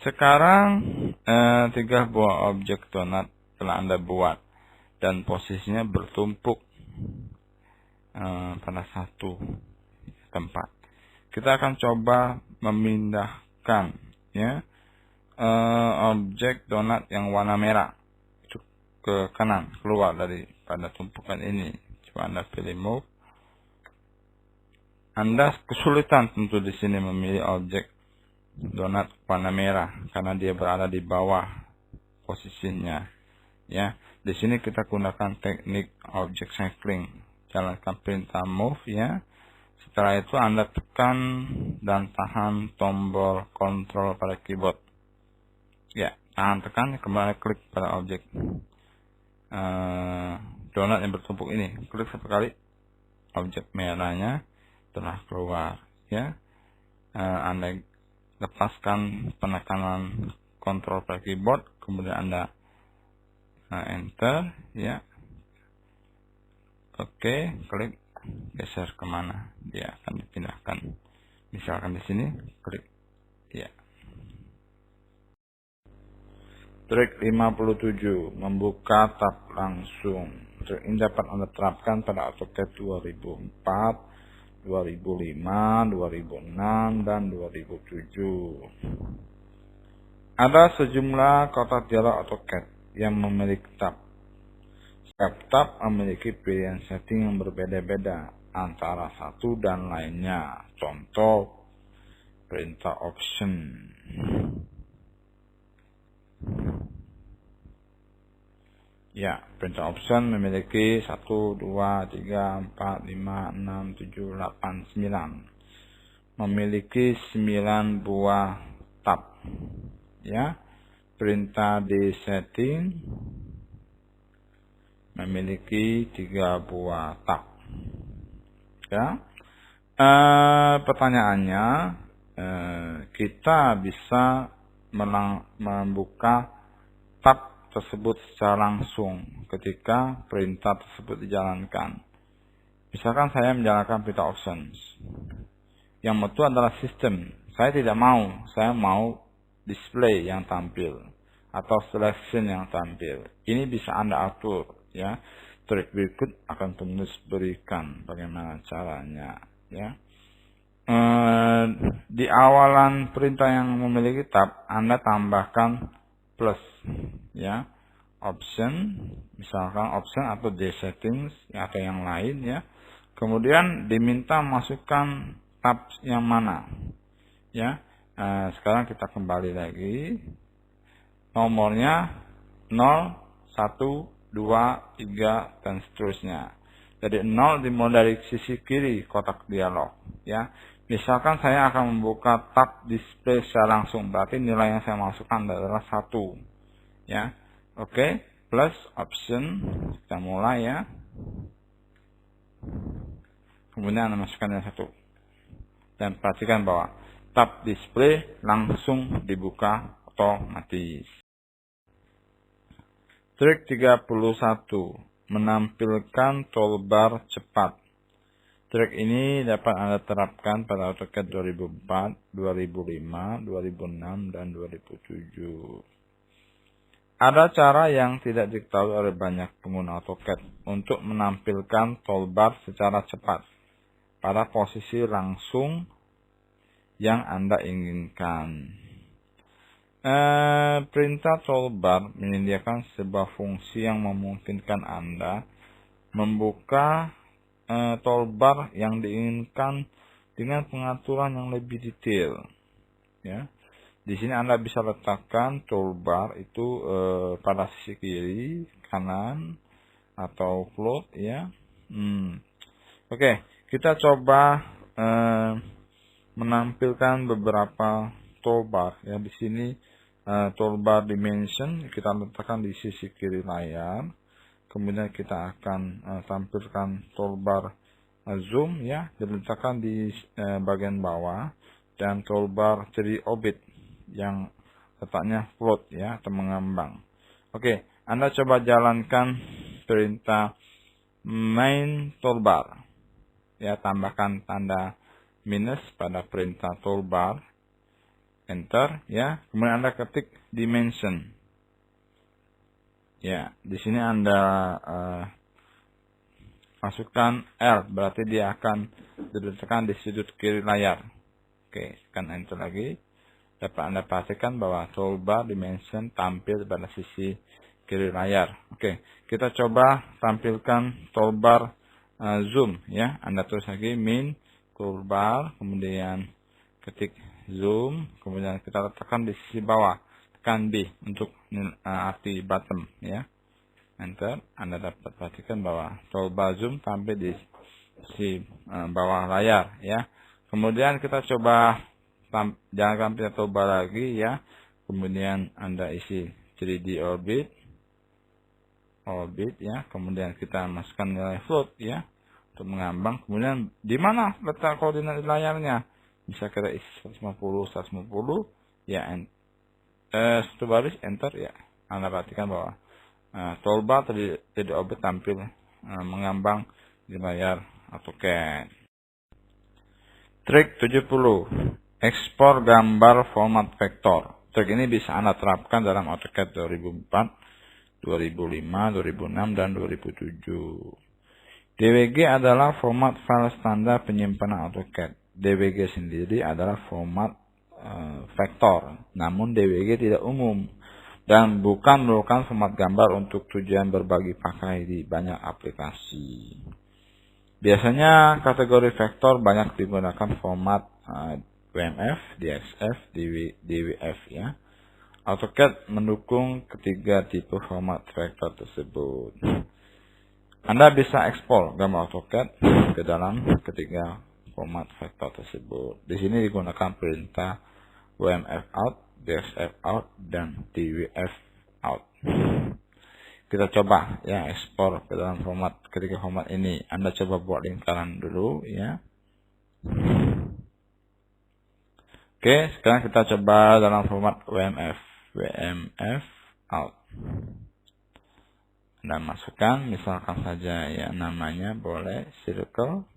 Sekarang 3 buah objek donat telah Anda buat dan posisinya bertumpuk pada satu tempat. Kita akan coba memindahkan ya objek donat yang warna merah itu ke kanan, keluar dari pada tumpukan ini. Coba Anda pilih move. Anda kesulitan tentu di sini memilih objek donat warna merah karena dia berada di bawah posisinya. Ya, di sini kita gunakan teknik object cycling. Jalankan perintah move ya. Setelah itu Anda tekan dan tahan tombol kontrol pada keyboard. Ya, tahan tekan, kemudian klik pada objek donat yang bertumpuk ini. Klik satu kali, objek merahnya telah keluar. Ya, Anda lepaskan penekanan kontrol pada keyboard, kemudian Anda enter. Ya, oke, klik geser kemana dia akan dipindahkan. Misalkan di sini, klik ya. Trik 57, membuka tab langsung. Trik ini dapat Anda terapkan pada AutoCAD 2004, 2005, 2006, dan 2007. Ada sejumlah kotak dialog AutoCAD yang memiliki tab. Setiap tab memiliki pilihan setting yang berbeda-beda antara satu dan lainnya. Contoh, perintah option. Ya, perintah option memiliki 1, 2, 3, 4, 5, 6, 7, 8, 9. Memiliki 9 buah tab. Ya, perintah di setting memiliki 3 buah tab. Ya, pertanyaannya, kita bisa membuka tab tersebut secara langsung ketika perintah tersebut dijalankan. Misalkan saya menjalankan perintah options. Yang itu adalah sistem. Saya tidak mau. Saya mau display yang tampil atau selection yang tampil. Ini bisa Anda atur. Ya, trik berikut akan penulis berikan bagaimana caranya. Ya. Di awalan perintah yang memiliki tab, Anda tambahkan plus, ya, option, misalkan option atau D settings atau yang lain, ya. Kemudian diminta masukkan tab yang mana, ya. Sekarang kita kembali lagi, nomornya 0, 1, 2, 3 dan seterusnya. Jadi 0 dimulai dari sisi kiri kotak dialog, ya. Misalkan saya akan membuka tab display secara langsung, berarti nilai yang saya masukkan adalah 1. Ya. Oke, plus option, kita mulai ya. Kemudian Anda masukkan yang 1. Dan perhatikan bahwa tab display langsung dibuka otomatis. Trik 31, menampilkan toolbar cepat. Trik ini dapat Anda terapkan pada AutoCAD 2004, 2005, 2006, dan 2007. Ada cara yang tidak diketahui oleh banyak pengguna AutoCAD untuk menampilkan toolbar secara cepat pada posisi langsung yang Anda inginkan. Perintah toolbar menyediakan sebuah fungsi yang memungkinkan Anda membuka toolbar yang diinginkan dengan pengaturan yang lebih detail. Ya, di sini Anda bisa letakkan toolbar itu pada sisi kiri, kanan, atau float. Ya, Oke, kita coba menampilkan beberapa toolbar. Ya, di sini toolbar dimension kita letakkan di sisi kiri layar. Kemudian kita akan tampilkan toolbar zoom, ya, diletakkan di bagian bawah, dan toolbar 3 orbit yang letaknya float, ya, atau mengambang. Oke, Anda coba jalankan perintah main toolbar. Ya, tambahkan tanda minus pada perintah toolbar. Enter, ya. Kemudian Anda ketik dimension. Ya, di sini Anda masukkan L, berarti dia akan diletakkan di sudut kiri layar. Oke, tekan enter lagi. Dapat Anda perhatikan bahwa toolbar dimension tampil pada sisi kiri layar. Oke, kita coba tampilkan toolbar zoom, ya. Anda tulis lagi min toolbar, kemudian ketik zoom, kemudian kita letakkan di sisi bawah, tekan B untuk arti bottom ya. Enter, Anda dapat perhatikan bahwa toolbar zoom tampil di sisi bawah layar ya. Kemudian kita coba jangan tampil toolbar lagi ya. Kemudian Anda isi 3D orbit ya. Kemudian kita masukkan nilai float ya untuk mengambang. Kemudian di mana letak koordinat di layarnya? Bisa kita isi 150 ya, satu baris enter ya. Anda perhatikan bahwa toolbar 3D orbit tampil mengambang di layar AutoCAD. Trik 70, ekspor gambar format vektor. Trik ini bisa Anda terapkan dalam AutoCAD 2004, 2005, 2006, dan 2007. DWG adalah format file standar penyimpanan AutoCAD. DWG sendiri adalah format vektor, namun DWG tidak umum dan bukan merupakan format gambar untuk tujuan berbagi pakai di banyak aplikasi. Biasanya kategori vektor banyak digunakan format WMF, DXF, DWF ya. AutoCAD mendukung ketiga tipe format vektor tersebut. Anda bisa ekspor gambar AutoCAD ke dalam ketiga format vektor tersebut. Di sini digunakan perintah WMF out, DXF out, dan DWF out. Kita coba ya ekspor ke dalam format ketiga format ini. Anda coba buat lingkaran dulu ya. Oke, sekarang kita coba dalam format WMF out. Anda masukkan misalkan saja ya namanya boleh circle.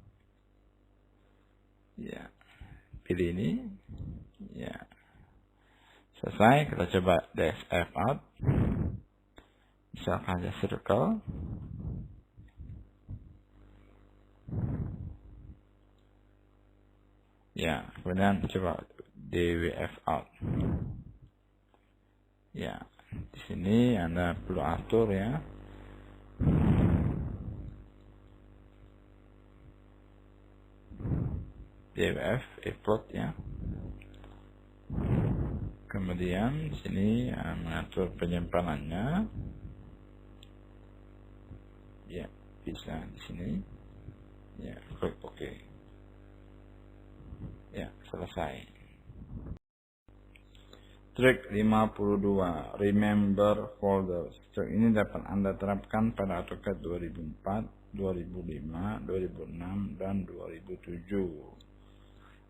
Ya. Pilih ini. Ya. Selesai, kita coba DXF out. Misalkan saja circle. Ya, kemudian coba DWF out. Ya, di sini Anda perlu atur ya. DWF upload ya. Kemudian di sini mengatur penyimpanannya. Ya, bisa di sini. Ya, klik OK. Ya, selesai. Trik 52, remember folders. Trik ini dapat Anda terapkan pada AutoCAD 2004, 2005, 2006, dan 2007.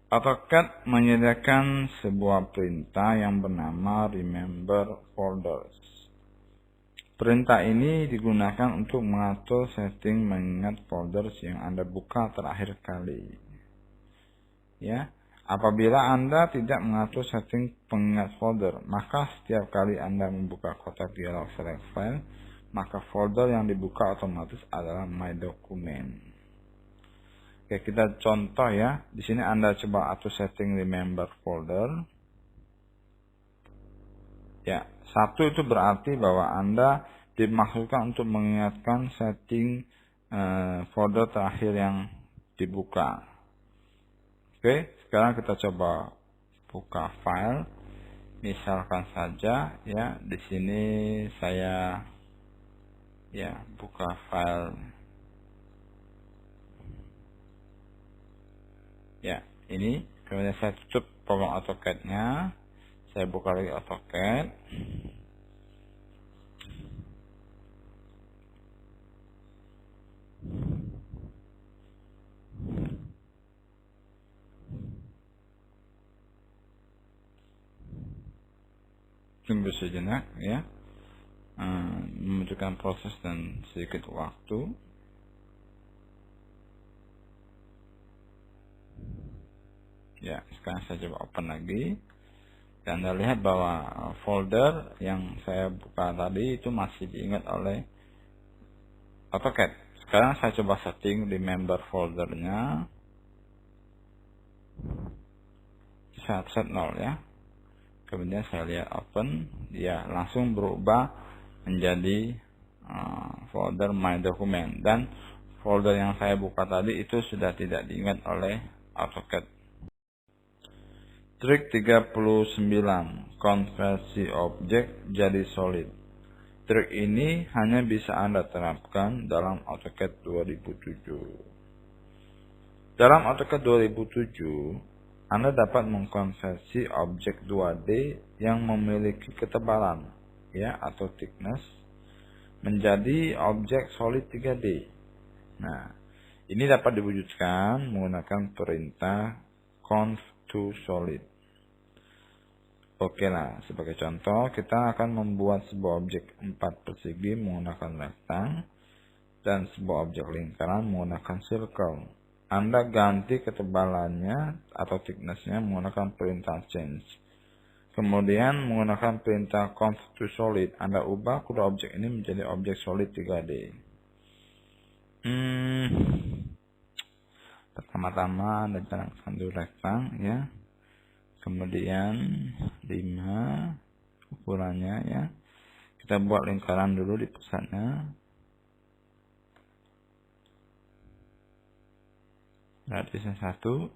AutoCAD menyediakan sebuah perintah yang bernama remember folders. Perintah ini digunakan untuk mengatur setting mengingat folders yang Anda buka terakhir kali. Ya. Apabila Anda tidak mengatur setting pengingat folder, maka setiap kali Anda membuka kotak dialog select file, maka folder yang dibuka otomatis adalah My Document. Oke, kita contoh ya. Di sini Anda coba atur setting remember folder. Ya, satu itu berarti bahwa Anda dimaksudkan untuk mengingatkan setting folder terakhir yang dibuka. Oke, sekarang kita coba buka file. Misalkan saja ya, di sini saya ya buka file. Ya, ini kemudian saya tutup program AutoCAD-nya. Saya buka lagi AutoCAD. Tunggu sejenak ya, membutuhkan proses dan sedikit waktu. Ya, sekarang saya coba open lagi. Dan Anda lihat bahwa folder yang saya buka tadi itu masih diingat oleh AutoCAD. Sekarang saya coba setting remember foldernya. Saya set 0 ya. Kemudian saya lihat open, dia langsung berubah menjadi folder My Document, dan folder yang saya buka tadi itu sudah tidak diingat oleh AutoCAD. Trik 39, konversi objek jadi solid. Trik ini hanya bisa Anda terapkan dalam AutoCAD 2007. Dalam AutoCAD 2007, Anda dapat mengkonversi objek 2D yang memiliki ketebalan, ya, atau thickness, menjadi objek solid 3D. Nah, ini dapat diwujudkan menggunakan perintah conv to solid. Oke lah, sebagai contoh, kita akan membuat sebuah objek 4 persegi menggunakan rectangle dan sebuah objek lingkaran menggunakan circle. Anda ganti ketebalannya atau thicknessnya menggunakan perintah change. Kemudian menggunakan perintah conv to solid, Anda ubah kedua objek ini menjadi objek solid 3D. Pertama-tama Anda jalankan dulu rectangle, ya. Kemudian 5 ukurannya, ya. Kita buat lingkaran dulu di pusatnya. Radiusnya 1.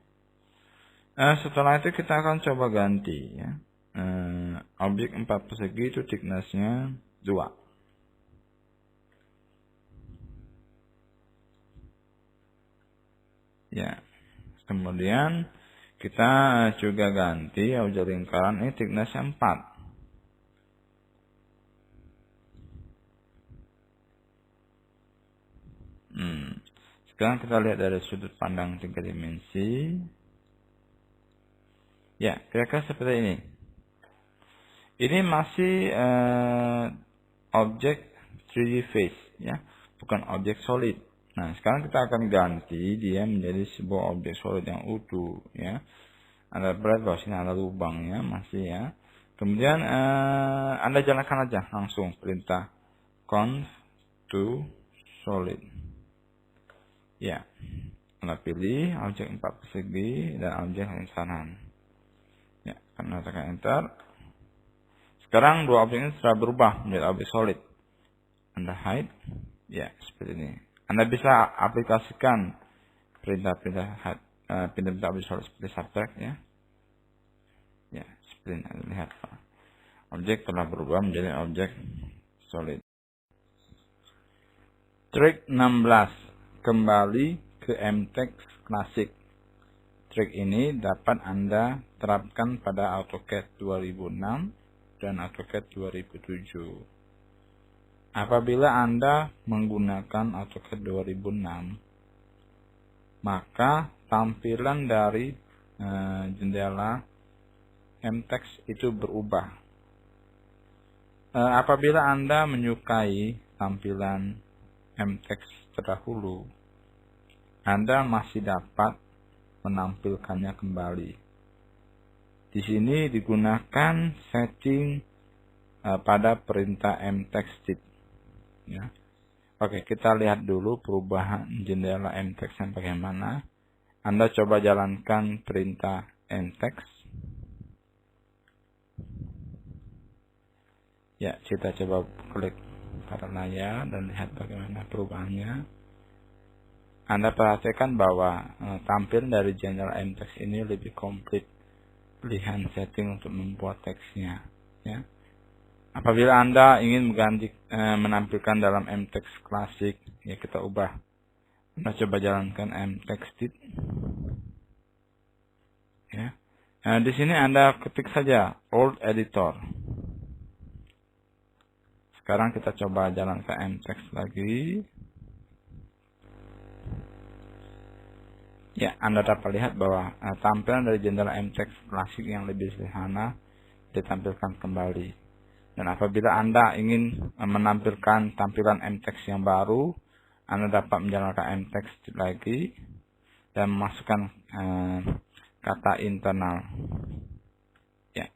Setelah itu kita akan coba ganti, ya. Objek 4 persegi itu thicknessnya 2. Ya. Kemudian kita juga ganti objek lingkaran ini thicknessnya 4. Sekarang kita lihat dari sudut pandang 3 dimensi. Ya, kira-kira seperti ini. Ini masih objek 3D face, ya, bukan objek solid. Nah, sekarang kita akan ganti dia menjadi sebuah objek solid yang utuh, ya. Anda lihat bahwa sini ada lubangnya masih, ya. Kemudian Anda jalankan aja langsung perintah conv to solid. Ya, Anda pilih objek 4 persegi dan objek lingkaran. Ya, Anda tekan enter. Sekarang dua objek ini sudah berubah menjadi objek solid. Anda hide, ya, seperti ini. Anda bisa aplikasikan perintah-perintah objek solid seperti subtract, ya. Ya, seperti ini. Anda lihat, objek telah berubah menjadi objek solid. Trik 16, kembali ke MTeX klasik. Trik ini dapat Anda terapkan pada AutoCAD 2006 dan AutoCAD 2007. Apabila Anda menggunakan AutoCAD 2006, maka tampilan dari jendela MTeX itu berubah. Apabila Anda menyukai tampilan MTeX terdahulu, Anda masih dapat menampilkannya kembali. Di sini digunakan setting pada perintah mtextdit, ya. Oke, kita lihat dulu perubahan jendela MTeX yang bagaimana. Anda coba jalankan perintah mtex. Ya, kita coba klik pada layar dan lihat bagaimana perubahannya. Anda perhatikan bahwa tampil dari jendela MTeX ini lebih komplit pilihan setting untuk membuat teksnya, ya. Apabila Anda ingin menampilkan dalam MTeX klasik, ya, kita ubah. Anda coba jalankan mtextdit, ya. Nah, di sini Anda ketik saja old editor. Sekarang kita coba jalankan MTeX lagi. Ya, Anda dapat lihat bahwa tampilan dari jendela MTeX klasik yang lebih sederhana ditampilkan kembali. Dan apabila Anda ingin menampilkan tampilan MTeX yang baru, Anda dapat menjalankan MTeX lagi dan memasukkan kata internal. Ya.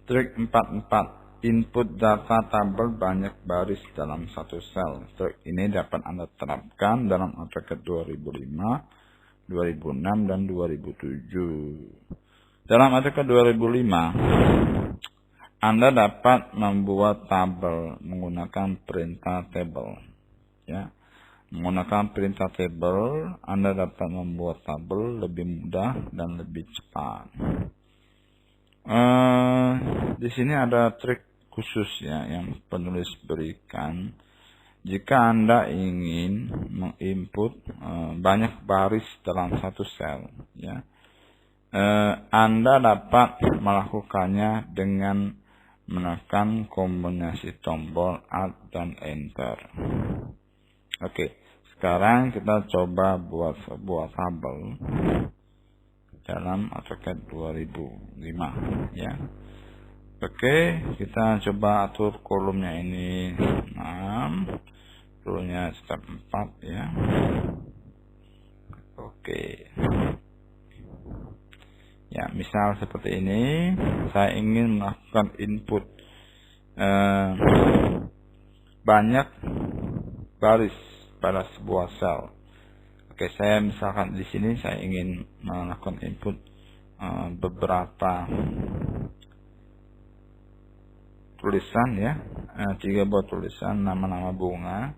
Trik 44. Input data tabel banyak baris dalam satu sel. Trik ini dapat Anda terapkan dalam AutoCAD 2005, 2006, dan 2007. Dalam AutoCAD 2005, Anda dapat membuat tabel menggunakan perintah table, ya. Menggunakan perintah table, Anda dapat membuat tabel lebih mudah dan lebih cepat. Di sini ada trik khusus ya yang penulis berikan. Jika Anda ingin menginput banyak baris dalam satu sel, ya, Anda dapat melakukannya dengan menekan kombinasi tombol Alt dan Enter. Oke, sekarang kita coba buat sebuah tabel dalam AutoCAD 2005 ya. Oke, kita coba atur kolomnya ini 6, rownya step 4 ya. Oke. Ya, misal seperti ini, saya ingin melakukan input banyak baris pada sebuah sel. Oke, saya misalkan di sini saya ingin melakukan input beberapa tulisan ya, 3 buah tulisan nama-nama bunga,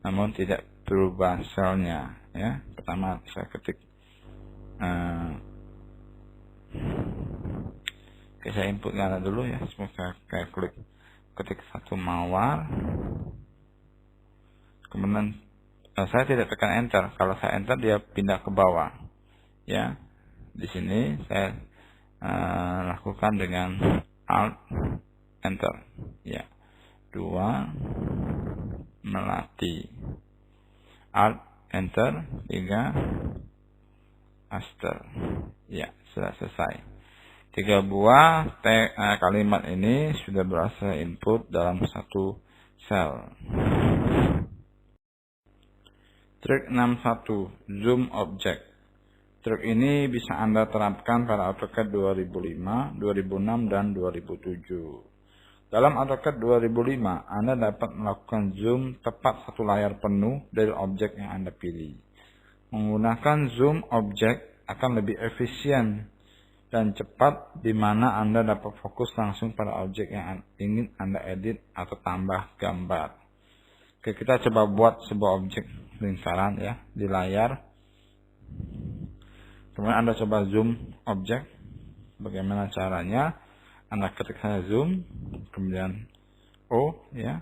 namun tidak berubah selnya ya. Pertama saya ketik oke, saya input nada dulu ya. Semoga saya ketik satu mawar. Kemudian saya tidak tekan enter. Kalau saya enter dia pindah ke bawah. Ya. Di sini saya lakukan dengan Alt Enter. Ya. 2 melati. Alt Enter 3 aster. Ya, sudah selesai. 3 buah kalimat ini sudah berhasil input dalam satu sel. Trik 61, Zoom Object. Trik ini bisa Anda terapkan pada AutoCAD 2005, 2006, dan 2007. Dalam AutoCAD 2005, Anda dapat melakukan zoom tepat satu layar penuh dari objek yang Anda pilih. Menggunakan zoom object akan lebih efisien dan cepat, di mana Anda dapat fokus langsung pada objek yang ingin Anda edit atau tambah gambar. Oke, kita coba buat sebuah objek lingkaran ya di layar. Kemudian Anda coba zoom objek. Bagaimana caranya? Anda ketik saja zoom, kemudian O ya,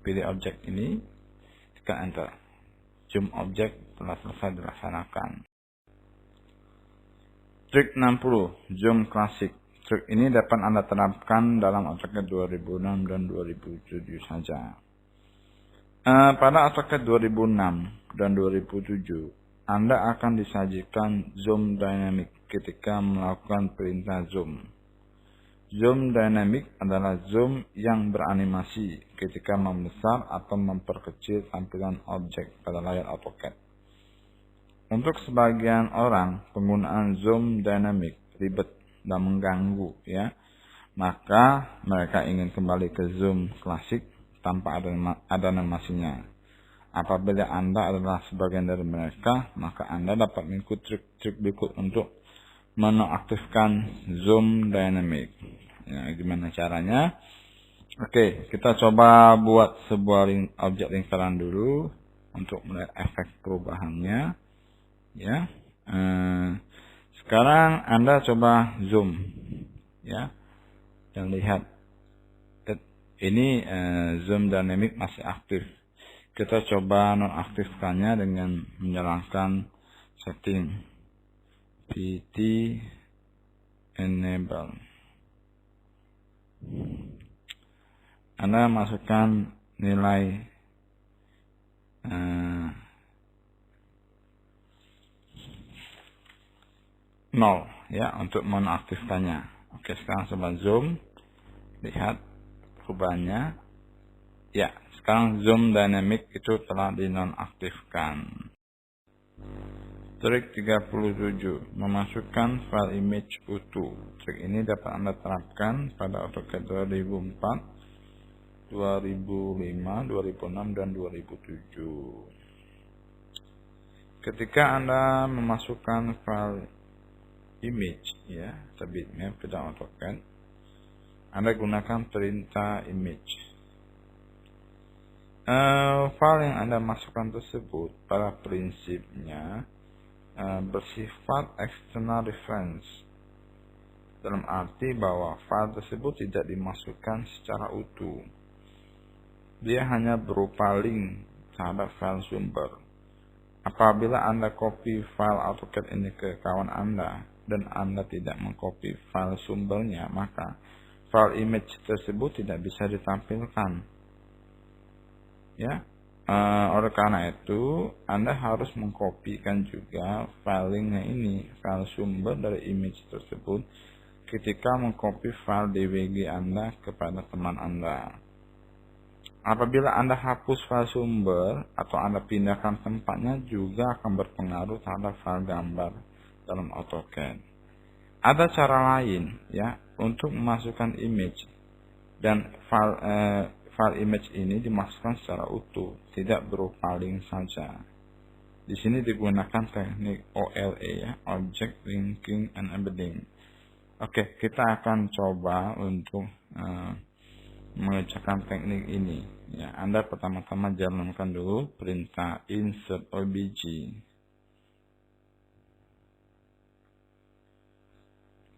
pilih objek ini, tekan enter. Zoom objek telah selesai dilaksanakan. Trik 60, zoom klasik. Trik ini dapat Anda terapkan dalam AutoCAD 2006 dan 2007 saja. Pada AutoCAD 2006 dan 2007, Anda akan disajikan zoom dynamic ketika melakukan perintah zoom. Zoom dynamic adalah zoom yang beranimasi ketika membesar atau memperkecil tampilan objek pada layar AutoCAD. Untuk sebagian orang, penggunaan zoom dynamic ribet dan mengganggu ya. Maka mereka ingin kembali ke zoom klasik tanpa ada animasinya. Apabila Anda adalah sebagian dari mereka, maka Anda dapat mengikuti trik-trik berikut untuk menonaktifkan zoom dynamic. Ya, gimana caranya? Oke, kita coba buat sebuah objek lingkaran dulu untuk melihat efek perubahannya. Ya, sekarang Anda coba zoom, ya, dan lihat. Ini zoom dynamic masih aktif. Kita coba nonaktifkannya dengan menyalakan setting PT enable. Anda masukkan nilai nol ya untuk menonaktifkannya. Oke, sekarang coba zoom, lihat perubahannya. Ya, sekarang zoom dynamic itu telah dinonaktifkan. Trik 37, memasukkan file image utuh. Trik ini dapat Anda terapkan pada AutoCAD 2004, 2005, 2006, dan 2007. Ketika Anda memasukkan file image ya, bitmap ke dalam AutoCAD, Anda gunakan perintah image. file yang Anda masukkan tersebut pada prinsipnya bersifat external reference, dalam arti bahwa file tersebut tidak dimasukkan secara utuh. Dia hanya berupa link terhadap file sumber. Apabila Anda copy file AutoCAD ini ke kawan Anda dan Anda tidak mengcopy file sumbernya, maka file image tersebut tidak bisa ditampilkan. Ya, oleh karena itu Anda harus mengkopikan juga filenya ini, file sumber dari image tersebut, ketika mengcopy file DWG Anda kepada teman Anda. Apabila Anda hapus file sumber atau Anda pindahkan tempatnya, juga akan berpengaruh terhadap file gambar dalam AutoCAD. Ada cara lain ya untuk memasukkan image, dan file image ini dimasukkan secara utuh, tidak berupa link saja. Di sini digunakan teknik OLE ya, Object Linking and Embedding. Oke, kita akan coba untuk mengerjakan teknik ini. Ya, Anda pertama-tama jalankan dulu perintah insert obj.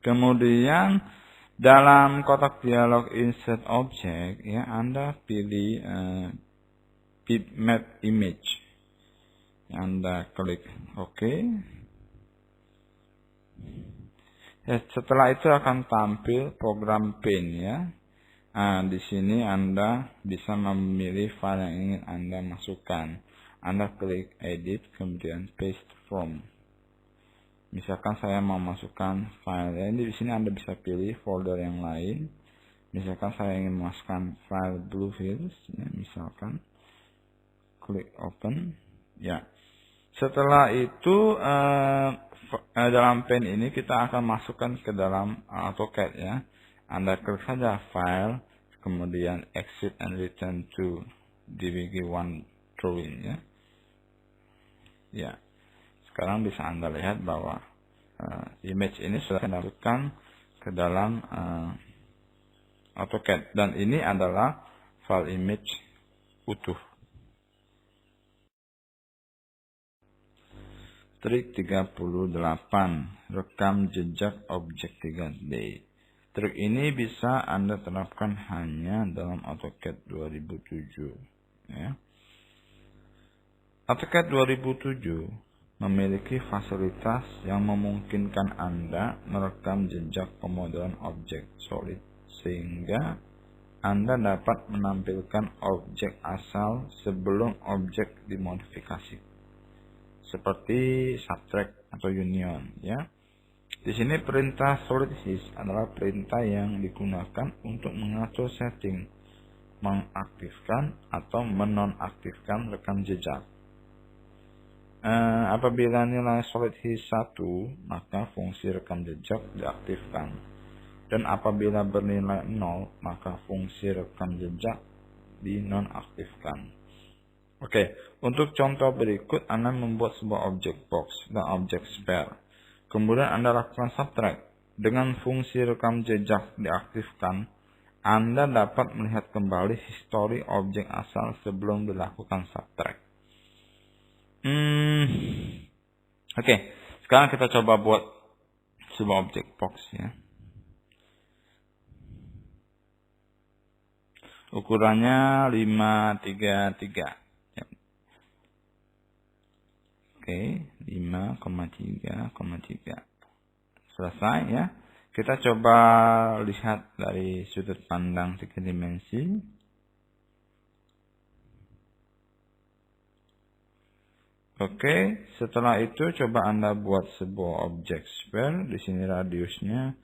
Kemudian dalam kotak dialog insert object ya, Anda pilih bitmap image. Anda klik OK. Ya, setelah itu akan tampil program Paint ya. Di sini Anda bisa memilih file yang ingin Anda masukkan. Anda klik edit, kemudian paste from. Misalkan saya mau masukkan file ini, di sini Anda bisa pilih folder yang lain. Misalkan saya ingin memasukkan file Blue Hills, ya, misalkan klik open. Ya. Setelah itu dalam Paint ini kita akan masukkan ke dalam AutoCAD ya. Anda klik saja file, kemudian exit and return to DWG1 drawing ya. Ya. Sekarang bisa Anda lihat bahwa image ini sudah dimasukkan ke dalam AutoCAD, dan ini adalah file image utuh. Trik 38, rekam jejak objek 3D. Trik ini bisa Anda terapkan hanya dalam AutoCAD 2007. Ya. AutoCAD 2007 memiliki fasilitas yang memungkinkan Anda merekam jejak pemodelan objek solid, sehingga Anda dapat menampilkan objek asal sebelum objek dimodifikasi, seperti subtract atau union ya. Di sini perintah solid his adalah perintah yang digunakan untuk mengatur setting, mengaktifkan atau menonaktifkan rekam jejak. Apabila nilai solid his 1, maka fungsi rekam jejak diaktifkan. Dan apabila bernilai 0, maka fungsi rekam jejak dinonaktifkan. Oke, untuk contoh berikut Anda membuat sebuah objek box dan objek spare. Kemudian Anda lakukan subtract. Dengan fungsi rekam jejak diaktifkan, Anda dapat melihat kembali histori objek asal sebelum dilakukan subtract. Oke, sekarang kita coba buat sebuah objek box ya. Ukurannya 533. Oke, 5,3,3. Selesai ya. Kita coba lihat dari sudut pandang 3 dimensi. Oke, setelah itu coba Anda buat sebuah objek sphere. Di sini radiusnya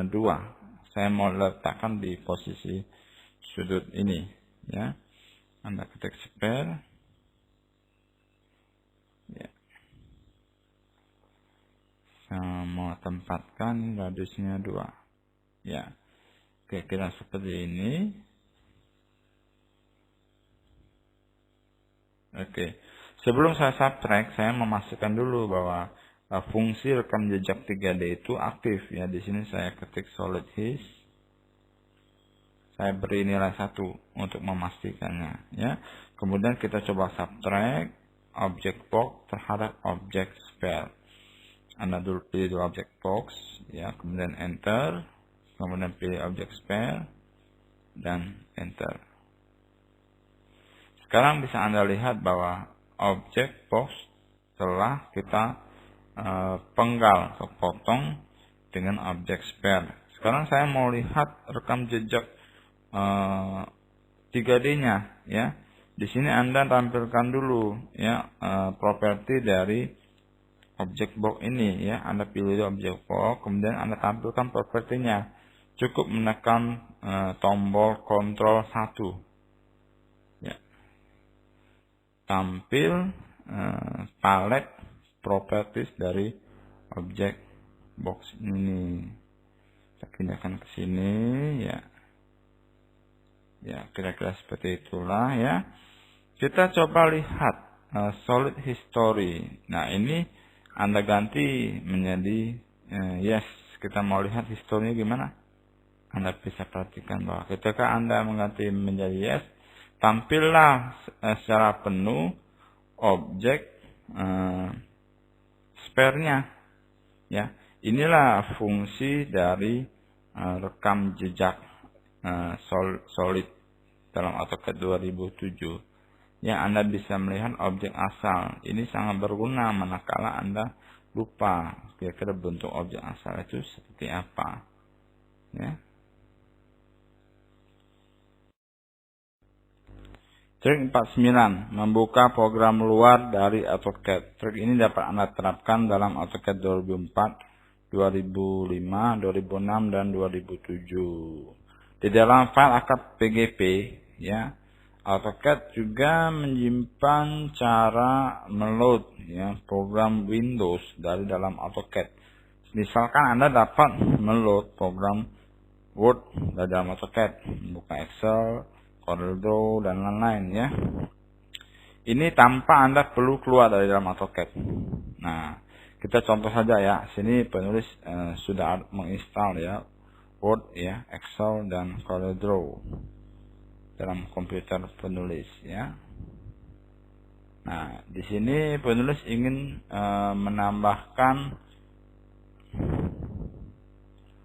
2. Saya mau letakkan di posisi sudut ini ya. Anda ketik sphere. Ya. Saya mau tempatkan radiusnya 2. Ya. Kira-kira seperti ini. Oke. Sebelum saya subtract, saya memasukkan dulu bahwa fungsi rekam jejak 3D itu aktif ya. Di sini saya ketik solid his. Saya beri nilai 1 untuk memastikannya, ya. Kemudian kita coba subtract object box terhadap object spare. Anda dulu pilih dua object box, ya, kemudian enter, kemudian pilih object spare dan enter. Sekarang bisa Anda lihat bahwa object box telah kita penggal atau potong dengan object spare. Sekarang saya mau lihat rekam jejak 3D-nya, ya. Di sini Anda tampilkan dulu, ya, properti dari object box ini, ya. Anda pilih object box, kemudian Anda tampilkan propertinya. Cukup menekan tombol Ctrl 1. Ya. Tampil palet properties dari object box ini. Kita pindahkan ke sini, ya. Ya, kira-kira seperti itulah, ya. Kita coba lihat solid history. Nah, ini Anda ganti menjadi yes. Kita mau lihat historinya gimana? Anda bisa perhatikan bahwa ketika Anda mengganti menjadi yes, tampillah secara penuh objek spare-nya, ya. Inilah fungsi dari rekam jejak solid dalam AutoCAD 2007. Ya, Anda bisa melihat objek asal. Ini sangat berguna manakala Anda lupa kira-kira bentuk objek asal itu seperti apa, ya. Trik 49, membuka program luar dari AutoCAD. Trik ini dapat Anda terapkan dalam AutoCAD 2004, 2005, 2006, dan 2007. Di dalam file AKAD PGP, ya, AutoCAD juga menyimpan cara meload, ya, program Windows dari dalam AutoCAD. Misalkan Anda dapat meload program Word dari dalam AutoCAD, buka Excel, CorelDRAW, dan lain-lain, ya. Ini tanpa Anda perlu keluar dari dalam AutoCAD. Nah, kita contoh saja, ya. Sini penulis sudah menginstal, ya, Word, ya, Excel, dan CorelDRAW dalam komputer penulis, ya. Nah, di sini penulis ingin menambahkan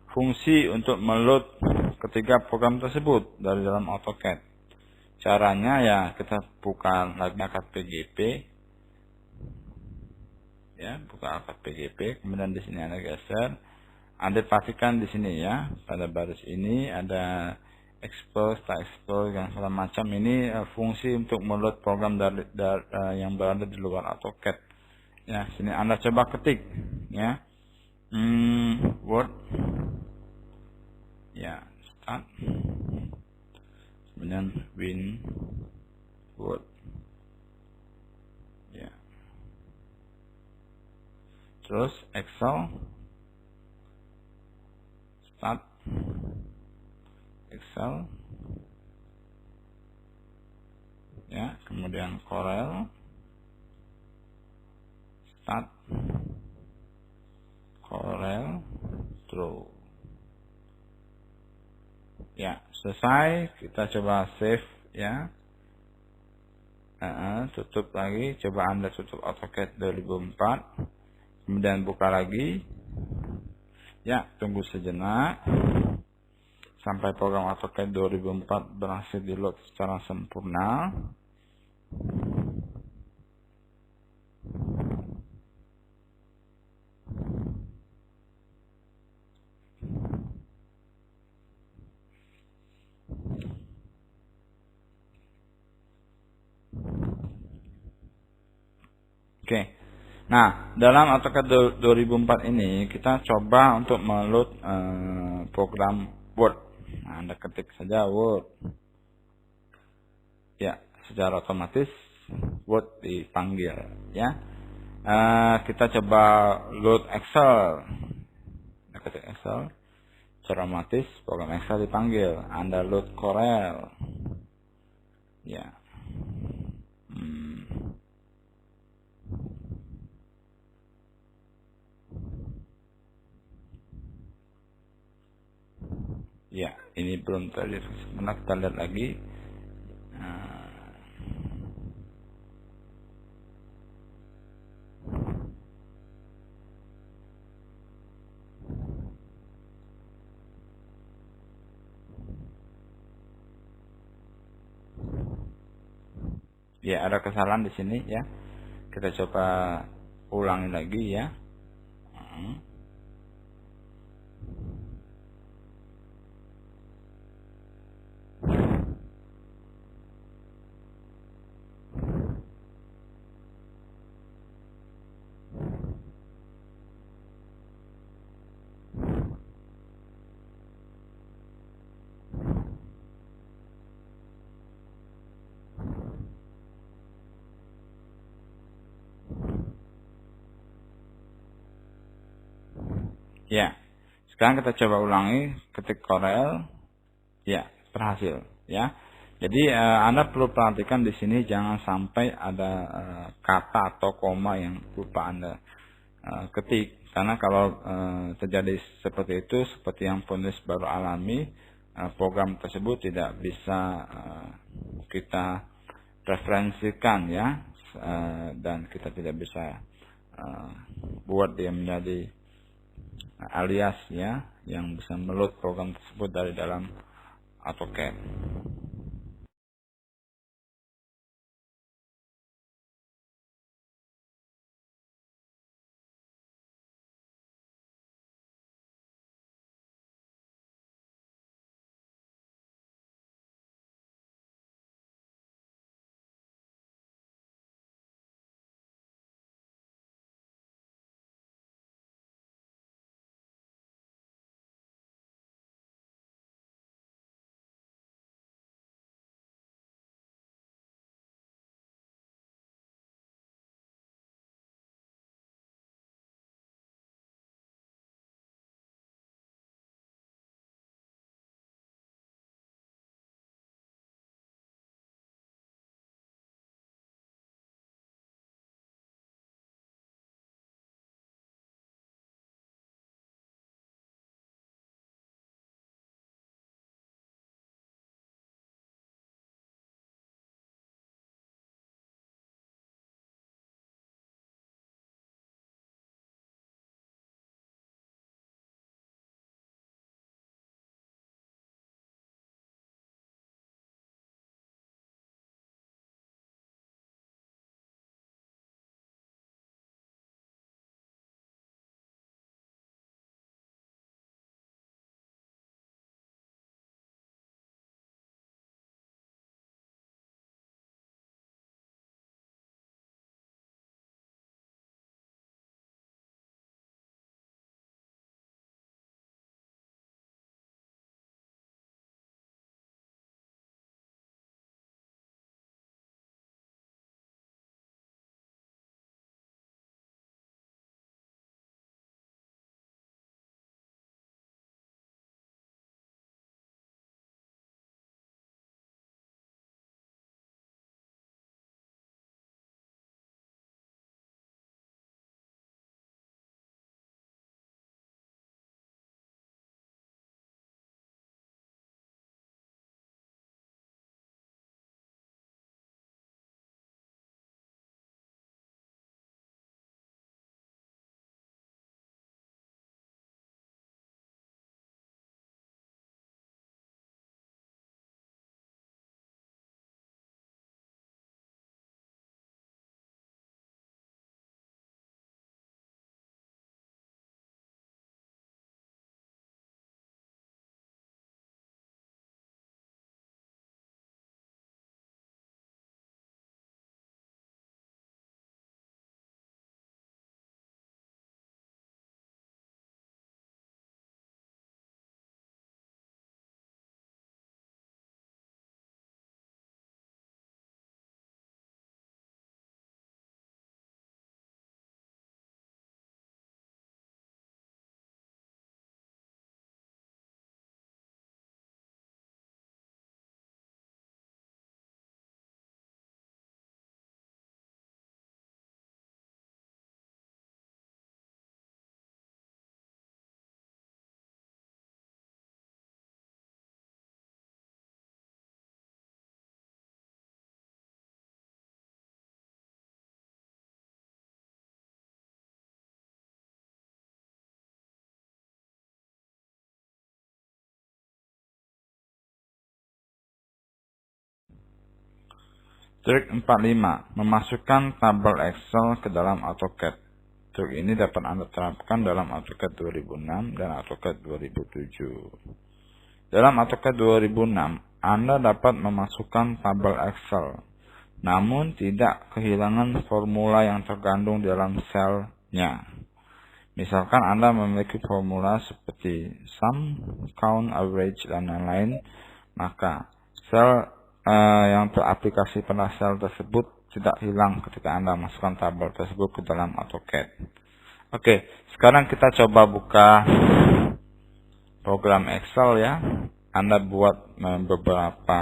fungsi untuk meload ketiga program tersebut dari dalam AutoCAD. Caranya, ya, kita buka lagi AKAD PGP, ya, buka AKAD PGP, kemudian di sini Anda geser. Anda perhatikan di sini, ya, pada baris ini ada expose, tak expose, dan segala macam. Ini fungsi untuk meload program dari yang berada di luar AutoCAD. Ya, sini Anda coba ketik, ya, Word, ya, start, kemudian Word, ya, terus Excel, start, Excel, ya, kemudian Corel, start, CorelDRAW. Ya, selesai. Kita coba save, ya. Tutup lagi. Coba Anda tutup AutoCAD 2004. Kemudian buka lagi. Ya, tunggu sejenak sampai program AutoCAD 2004 berhasil di-load secara sempurna. Oke. Nah, dalam AutoCAD 2004 ini kita coba untuk meload program Word. Nah, Anda ketik saja Word. Ya, secara otomatis Word dipanggil, ya. Kita coba load Excel. Anda ketik Excel, secara otomatis program Excel dipanggil. Anda load Corel, ya. Ya, ini belum terlihat. Mana kita lihat lagi. Ya, ada kesalahan di sini ya. Kita coba ulangi lagi ya. Ya. Sekarang kita coba ulangi, ketik Corel. Ya, berhasil ya. Jadi Anda perlu perhatikan di sini jangan sampai ada kata atau koma yang lupa Anda ketik, karena kalau terjadi seperti itu, seperti yang penulis baru alami, program tersebut tidak bisa kita referensikan ya, dan kita tidak bisa buat dia menjadi alias ya, yang bisa meload program tersebut dari dalam AutoCAD. Trik 45, memasukkan tabel Excel ke dalam AutoCAD. Trik ini dapat Anda terapkan dalam AutoCAD 2006 dan AutoCAD 2007. Dalam AutoCAD 2006, Anda dapat memasukkan tabel Excel, namun tidak kehilangan formula yang terkandung dalam selnya. Misalkan Anda memiliki formula seperti sum, count, average, dan lain-lain, maka sel yang teraplikasi pada sel tersebut tidak hilang ketika Anda masukkan tabel tersebut ke dalam AutoCAD. Oke, sekarang kita coba buka program Excel ya. Anda buat beberapa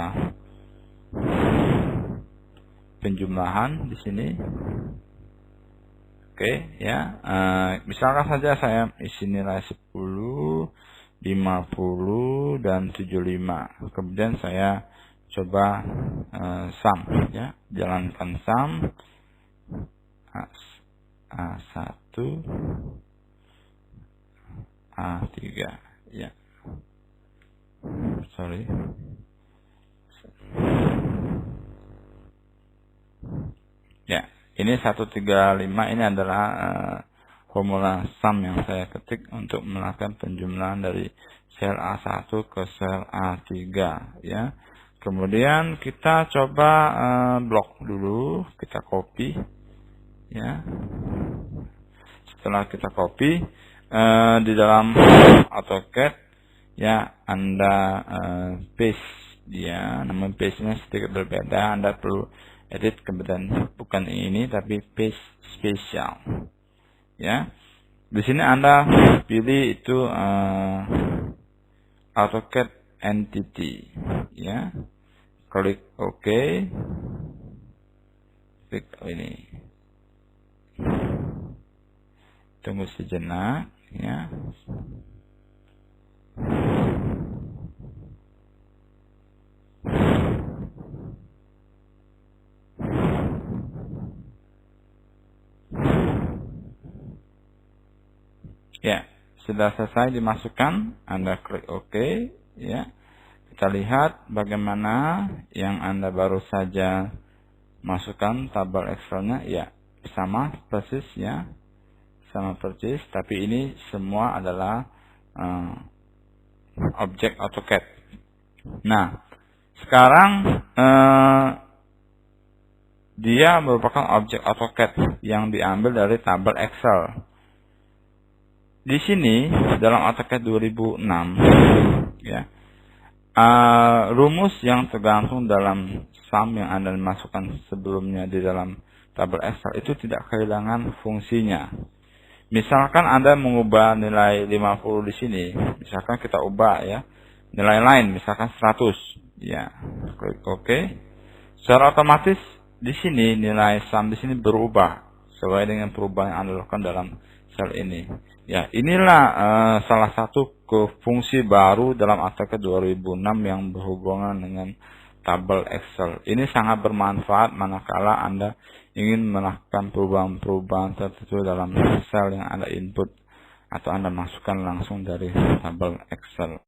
penjumlahan di sini. Oke, ya. Misalkan saja saya isi nilai 10, 50 dan 75. Kemudian saya coba sum ya, jalankan sum A1 A3 ya. Sorry. Ya, ini 135 ini adalah formula sum yang saya ketik untuk melakukan penjumlahan dari sel A1 ke sel A3 ya. Kemudian kita coba blok dulu, kita copy ya. Setelah kita copy di dalam AutoCAD ya, Anda paste dia, namun paste-nya sedikit berbeda. Anda perlu edit, kemudian bukan ini tapi paste spesial ya. Di sini Anda pilih itu AutoCAD entity ya. Klik OK. Klik ini. Tunggu sejenak ya. Ya, sudah selesai dimasukkan, Anda klik OK ya. Kita lihat bagaimana yang Anda baru saja masukkan tabel Excel-nya ya, sama persis ya. Sama persis, tapi ini semua adalah objek AutoCAD. Nah, sekarang dia merupakan objek AutoCAD yang diambil dari tabel Excel. Di sini dalam AutoCAD 2006 ya, rumus yang tergantung dalam sum yang Anda masukkan sebelumnya di dalam tabel Excel itu tidak kehilangan fungsinya. Misalkan Anda mengubah nilai 50 di sini, misalkan kita ubah ya, nilai lain misalkan 100 ya, klik OK. Secara otomatis di sini nilai sum di sini berubah sesuai dengan perubahan yang Anda lakukan dalam sel ini. Ya, inilah salah satu fungsi baru dalam AutoCAD 2006 yang berhubungan dengan tabel Excel. Ini sangat bermanfaat manakala Anda ingin melakukan perubahan-perubahan tertentu dalam sel yang Anda input atau Anda masukkan langsung dari tabel Excel.